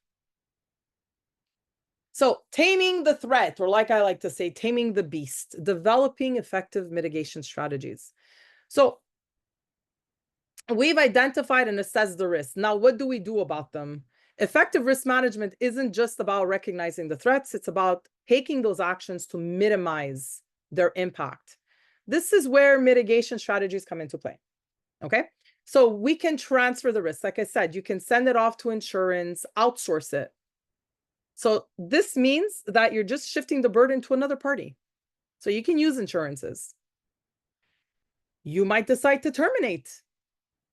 So taming the threat, or like I like to say, taming the beast, developing effective mitigation strategies. So we've identified and assessed the risks. Now, what do we do about them? Effective risk management isn't just about recognizing the threats. It's about taking those actions to minimize their impact. This is where mitigation strategies come into play, okay? So we can transfer the risk. Like I said, you can send it off to insurance, outsource it. So this means that you're just shifting the burden to another party. So you can use insurances. You might decide to terminate,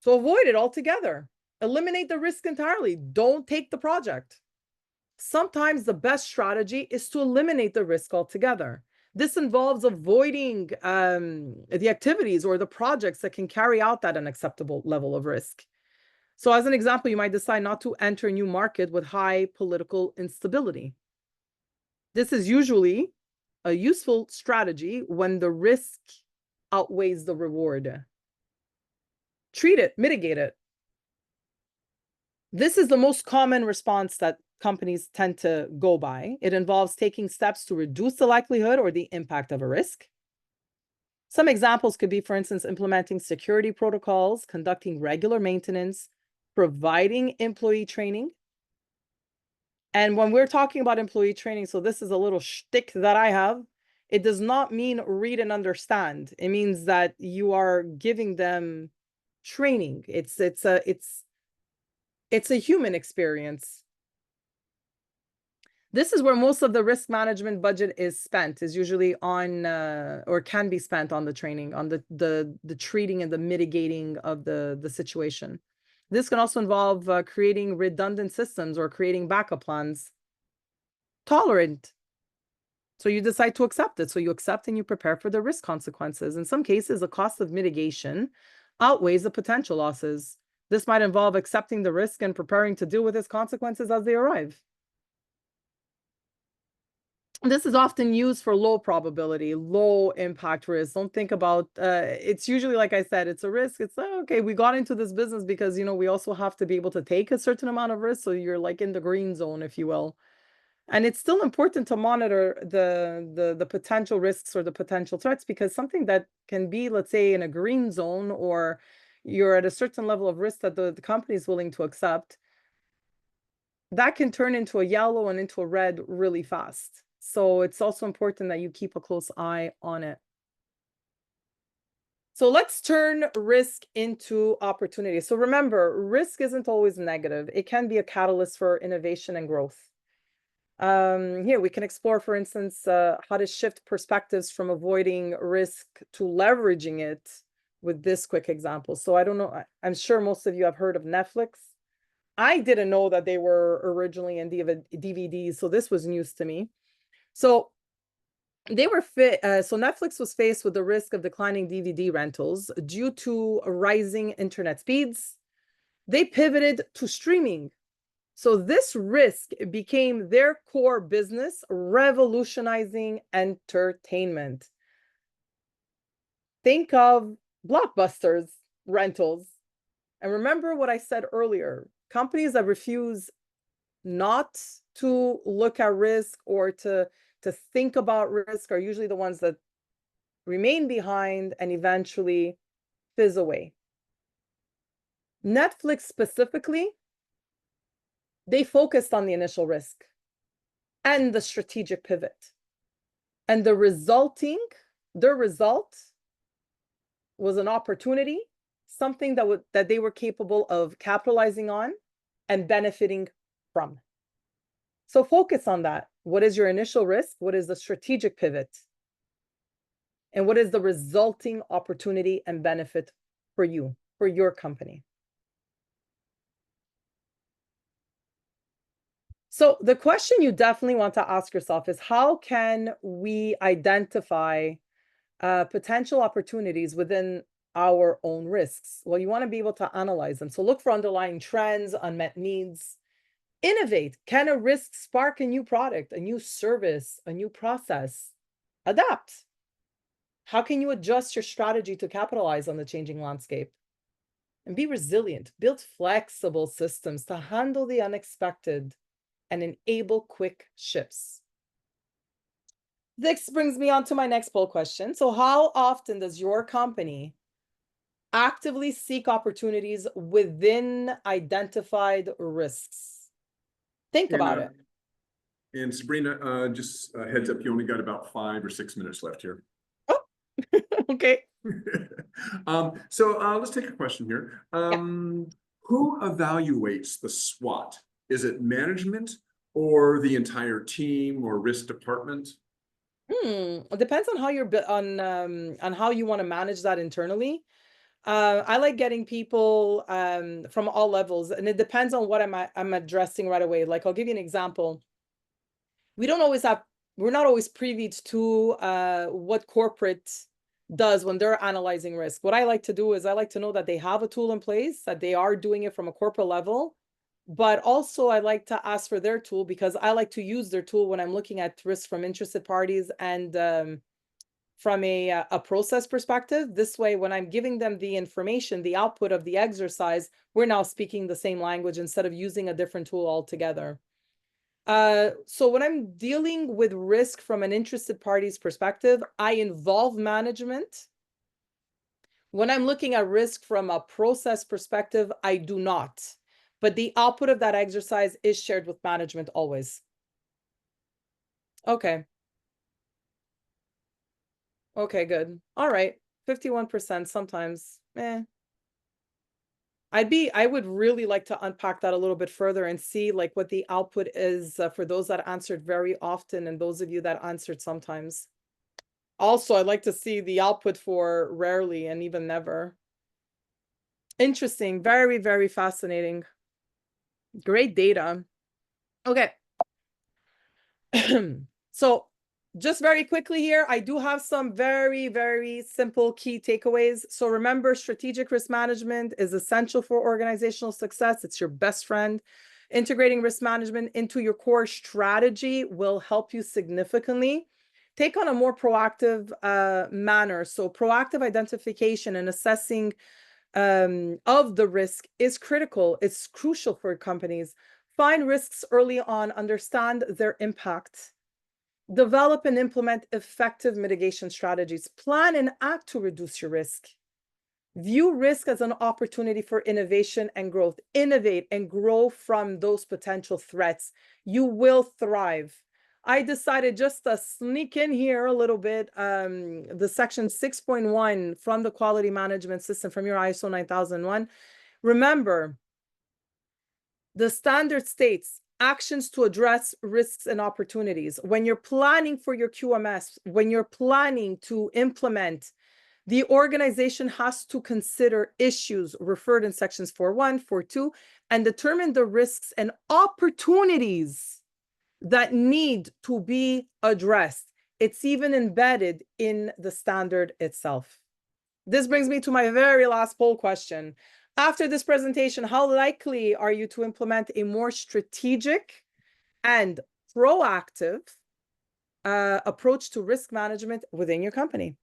so avoid it altogether. Eliminate the risk entirely. Don't take the project. Sometimes the best strategy is to eliminate the risk altogether. This involves avoiding the activities or the projects that can carry out that unacceptable level of risk. So as an example, you might decide not to enter a new market with high political instability. This is usually a useful strategy when the risk outweighs the reward. treat it, mitigate it. This is the most common response that companies tend to go by. It involves taking steps to reduce the likelihood or the impact of a risk. Some examples could be, for instance, implementing security protocols, conducting regular maintenance, providing employee training. And when we're talking about employee training, so this is a little shtick that I have, it does not mean read and understand. It means that you are giving them training. It's a human experience. This is where most of the risk management budget is spent, is usually on or can be spent on the training, on the treating and the mitigating of the situation. This can also involve creating redundant systems or creating backup plans. Tolerant. So you decide to accept it. So you accept and you prepare for the risk consequences. In some cases, the cost of mitigation outweighs the potential losses. This might involve accepting the risk and preparing to deal with its consequences as they arrive. This is often used for low probability, low impact risk. Don't think about, it's usually, like I said, it's a risk. It's okay, we got into this business because, we also have to be able to take a certain amount of risk. So you're like in the green zone, if you will. And it's still important to monitor the potential risks or the potential threats, because something that can be, let's say, in a green zone, or you're at a certain level of risk that the company is willing to accept, that can turn into a yellow and into a red really fast. So it's also important that you keep a close eye on it. So let's turn risk into opportunity. So remember, risk isn't always negative. It can be a catalyst for innovation and growth. Here we can explore, for instance, how to shift perspectives from avoiding risk to leveraging it with this quick example. So I don't know, I'm sure most of you have heard of Netflix. I didn't know that they were originally in DVDs, so this was news to me. So they were so Netflix was faced with the risk of declining DVD rentals due to rising internet speeds. They pivoted to streaming. So this risk became their core business, revolutionizing entertainment. Think of Blockbusters rentals. And remember what I said earlier, companies that refuse not to look at risk or to think about risk are usually the ones that remain behind and eventually fizz away. Netflix specifically, they focused on the initial risk and the strategic pivot. And their result was an opportunity, something that they were capable of capitalizing on and benefiting from. So focus on that. What is your initial risk? What is the strategic pivot? And what is the resulting opportunity and benefit for you, for your company? So the question you definitely want to ask yourself is, how can we identify potential opportunities within our own risks? Well, you want to be able to analyze them. So look for underlying trends, unmet needs. Innovate. Can a risk spark a new product, a new service, a new process? Adapt. How can you adjust your strategy to capitalize on the changing landscape? And be resilient. Build flexible systems to handle the unexpected and enable quick shifts. This brings me on to my next poll question. So how often does your company actively seek opportunities within identified risks? Think about it. And Sabrina, just a heads up, you only got about 5 or 6 minutes left here. Oh, okay. So let's take a question here. Who evaluates the SWOT? Is it management or the entire team or risk department? It depends on how you're on how you want to manage that internally. I like getting people from all levels, and it depends on what I'm addressing right away. Like, I'll give you an example. We're not always privy to what corporate does when they're analyzing risk. What I like to do is I like to know that they have a tool in place, that they are doing it from a corporate level, but also I like to ask for their tool, because I like to use their tool when I'm looking at risk from interested parties and from a process perspective. This way, when I'm giving them the information, the output of the exercise, we're now speaking the same language instead of using a different tool altogether. So when I'm dealing with risk from an interested party's perspective, I involve management. When I'm looking at risk from a process perspective, I do not. But the output of that exercise is shared with management always. Okay. Okay, good. All right. 51% sometimes. I would really like to unpack that a little bit further and see like what the output is for those that answered very often and those of you that answered sometimes. Also, I'd like to see the output for rarely and even never. Interesting. Very, very fascinating. Great data. Okay. So just very quickly here, I do have some very, very simple key takeaways. So remember, strategic risk management is essential for organizational success. It's your best friend. Integrating risk management into your core strategy will help you significantly. Take on a more proactive manner. So proactive identification and assessing of the risk is critical. It's crucial for companies. Find risks early on, understand their impact. Develop and implement effective mitigation strategies. Plan and act to reduce your risk. View risk as an opportunity for innovation and growth. Innovate and grow from those potential threats. You will thrive. I decided just to sneak in here a little bit, the section 6.1 from the quality management system from your ISO 9001. Remember, the standard states actions to address risks and opportunities. When you're planning for your QMS, when you're planning to implement, the organization has to consider issues referred in sections 4.1, 4.2, and determine the risks and opportunities that need to be addressed. It's even embedded in the standard itself. This brings me to my very last poll question. After this presentation, how likely are you to implement a more strategic and proactive approach to risk management within your company?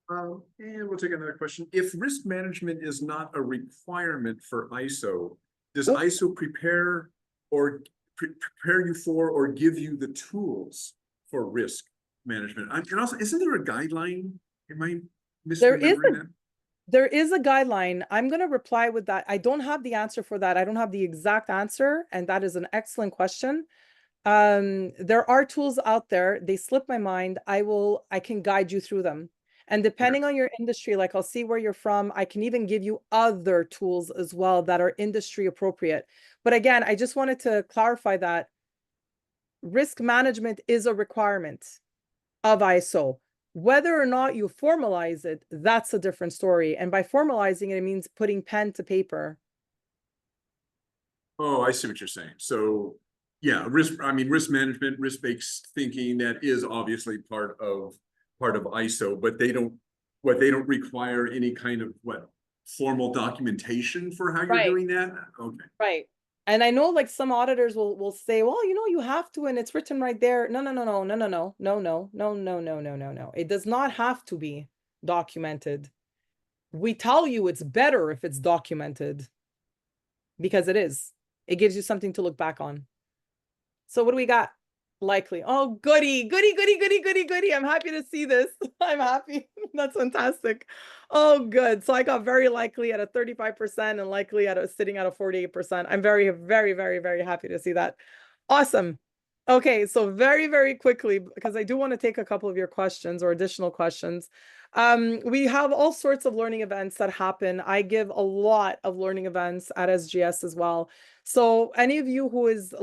And we'll take another question. If risk management is not a requirement for ISO, does ISO prepare you for or give you the tools for risk management? And also, isn't there a guideline? Am I misremembering that? There is a guideline. I'm going to reply with that. I don't have the answer for that. I don't have the exact answer, and that is an excellent question. There are tools out there. They slip my mind. I can guide you through them. And depending on your industry, like I'll see where you're from, I can even give you other tools as well that are industry appropriate. But again, I just wanted to clarify that risk management is a requirement of ISO. Whether or not you formalize it, that's a different story. And by formalizing it, it means putting pen to paper. Oh, I see what you're saying. So yeah, risk management, risk-based thinking, that is obviously part of ISO, but they don't require any kind of formal documentation for how you're doing that? Okay. Right. And I know like some auditors will say, well, you have to, and it's written right there. No. It does not have to be documented. We tell you it's better if it's documented because it is. It gives you something to look back on. So what do we got? Likely. Oh, goody. I'm happy to see this. I'm happy. That's fantastic. Oh, good. So I got very likely at a 35% and likely sitting at a 48%. I'm very, very, very, very happy to see that. Awesome. Okay, so very, very quickly, because I do want to take a couple of your questions or additional questions. We have all sorts of learning events that happen. I give a lot of learning events at SGS as well. So any of you who is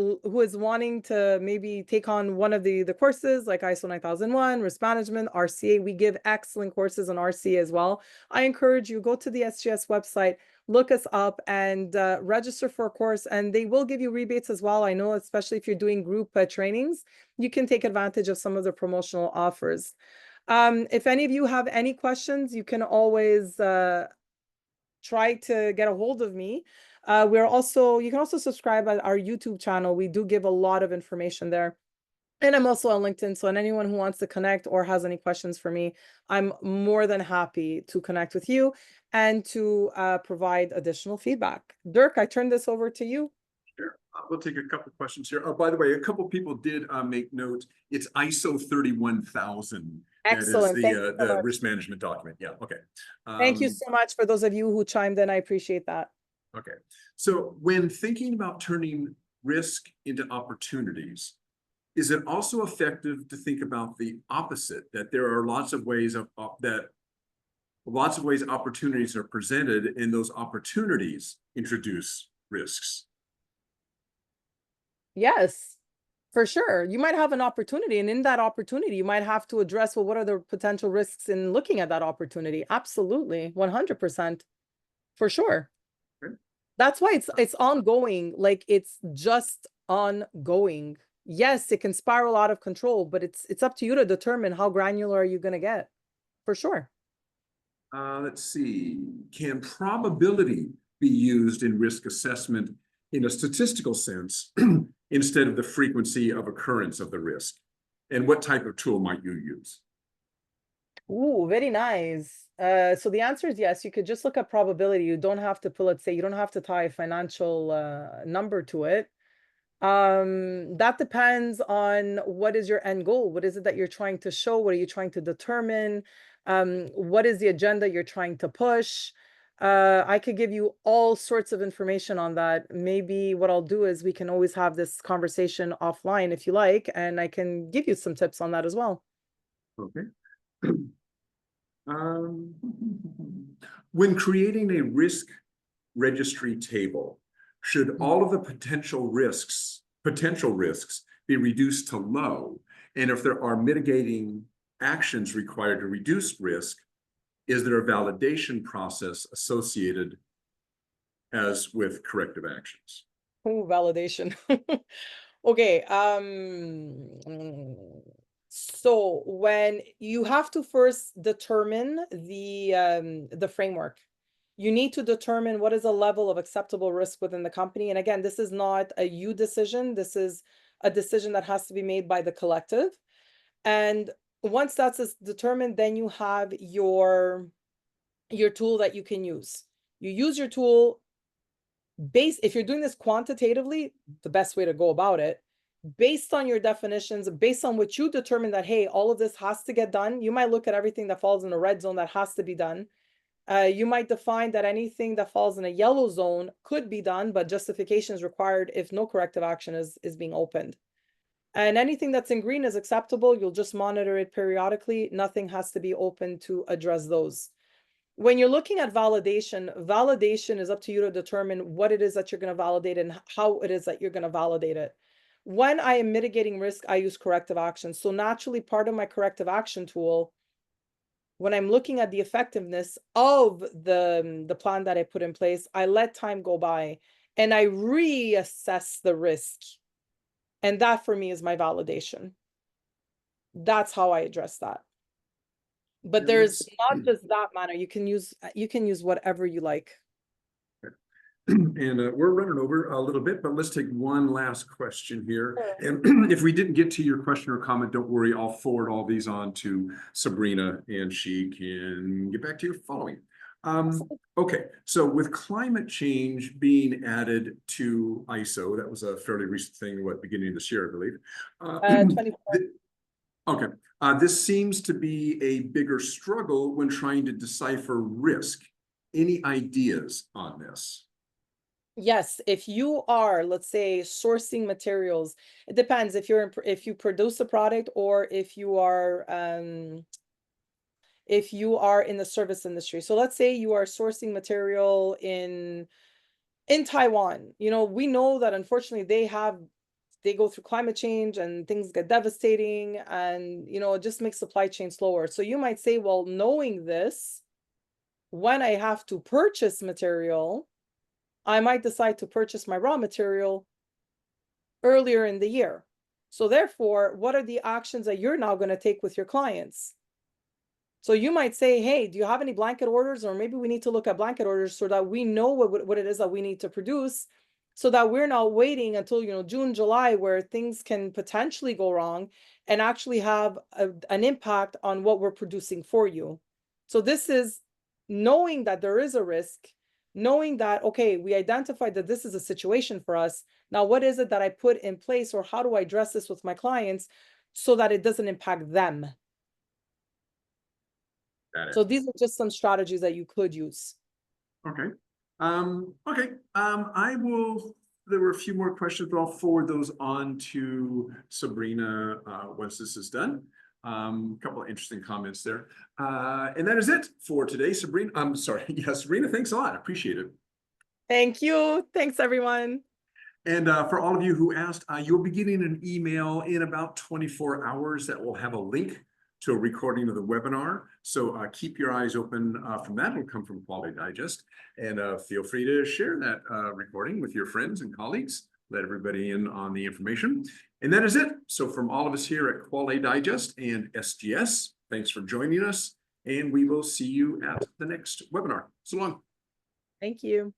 wanting to maybe take on one of the courses like ISO 9001, risk management, RCA, we give excellent courses on RCA as well. I encourage you, go to the SGS website, look us up and register for a course, and they will give you rebates as well. I know, especially if you're doing group trainings, you can take advantage of some of the promotional offers. If any of you have any questions, you can always try to get a hold of me. You can also subscribe at our YouTube channel. We do give a lot of information there. And I'm also on LinkedIn. So, and anyone who wants to connect or has any questions for me, I'm more than happy to connect with you and to provide additional feedback. Dirk, I turn this over to you. Sure. We'll take a couple questions here. Oh, by the way, a couple people did make note. It's ISO 31000. That is Excellent. Thank you so the much. risk management document. Yeah. Okay. Thank you so much for those of you who chimed in. I appreciate that. Okay. So when thinking about turning risk into opportunities, is it also effective to think about the opposite, that there are lots of ways opportunities are presented and those opportunities introduce risks? Yes, for sure. You might have an opportunity, and in that opportunity, you might have to address, well, what are the potential risks in looking at that opportunity? Absolutely, 100%, for sure. Okay. That's why it's ongoing, like it's just ongoing. Yes, it can spiral out of control, but it's up to you to determine how granular are you going to get, for sure. Let's see. Can probability be used in risk assessment in a statistical sense instead of the frequency of occurrence of the risk? And what type of tool might you use? Ooh, very nice. So the answer is yes. You could just look at probability. You don't have to pull it, say, you don't have to tie a financial number to it. That depends on what is your end goal. What is it that you're trying to show? What are you trying to determine? What is the agenda you're trying to push? I could give you all sorts of information on that. Maybe what I'll do is we can always have this conversation offline if you like, and I can give you some tips on that as well. Okay. When creating a risk registry table, should all of the potential risks be reduced to low? And if there are mitigating actions required to reduce risk, is there a validation process associated as with corrective actions? Oh, validation. Okay. So when you have to first determine the framework, you need to determine what is a level of acceptable risk within the company. And again, this is not a you decision. This is a decision that has to be made by the collective. And once that's determined, then you have your tool that you can use. You use your tool if you're doing this quantitatively, the best way to go about it, based on your definitions, based on what you determine that, hey, all of this has to get done. You might look at everything that falls in a red zone that has to be done. You might define that anything that falls in a yellow zone could be done, but justification is required if no corrective action is being opened. And anything that's in green is acceptable. You'll just monitor it periodically. Nothing has to be open to address those. When you're looking at validation is up to you to determine what it is that you're going to validate and how it is that you're going to validate it. When I am mitigating risk, I use corrective action. So naturally, part of my corrective action tool, when I'm looking at the effectiveness of the plan that I put in place, I let time go by and I reassess the risk. And that for me is my validation. That's how I address that. But there's not just that manner. You can use whatever you like. And we're running over a little bit, but let's take one last question here. And if we didn't get to your question or comment, don't worry, I'll forward all these on to Sabrina and she can get back to you following. Okay, so with climate change being added to ISO, that was a fairly recent thing, beginning of this year, I believe. 24. Okay, this seems to be a bigger struggle when trying to decipher risk. Any ideas on this? Yes, if you are, let's say, sourcing materials, it depends if you produce a product or if you are in the service industry. So let's say you are sourcing material in Taiwan. We know that unfortunately they go through climate change and things get devastating and it just makes supply chain slower. So you might say, well, knowing this, when I have to purchase material, I might decide to purchase my raw material earlier in the year. So therefore, what are the actions that you're now going to take with your clients? So you might say, hey, do you have any blanket orders? Or maybe we need to look at blanket orders so that we know what it is that we need to produce. so that we're not waiting until, June, July, where things can potentially go wrong and actually have an impact on what we're producing for you. So this is knowing that there is a risk, knowing that, okay, we identified that this is a situation for us. Now, what is it that I put in place, or how do I address this with my clients so that it doesn't impact them? Got it. So these are just some strategies that you could use. Okay. I will, there were a few more questions, but I'll forward those on to Sabrina once this is done. A couple of interesting comments there. And that is it for today, Sabrina. I'm sorry. Yeah, Sabrina, thanks a lot. I appreciate it. Thank you. Thanks, everyone. And for all of you who asked, you'll be getting an email in about 24 hours that will have a link to a recording of the webinar. So keep your eyes open from that. It'll come from Quality Digest. And feel free to share that recording with your friends and colleagues. Let everybody in on the information. And that is it. So from all of us here at Quality Digest and SGS, thanks for joining us. And we will see you at the next webinar. So long. Thank you.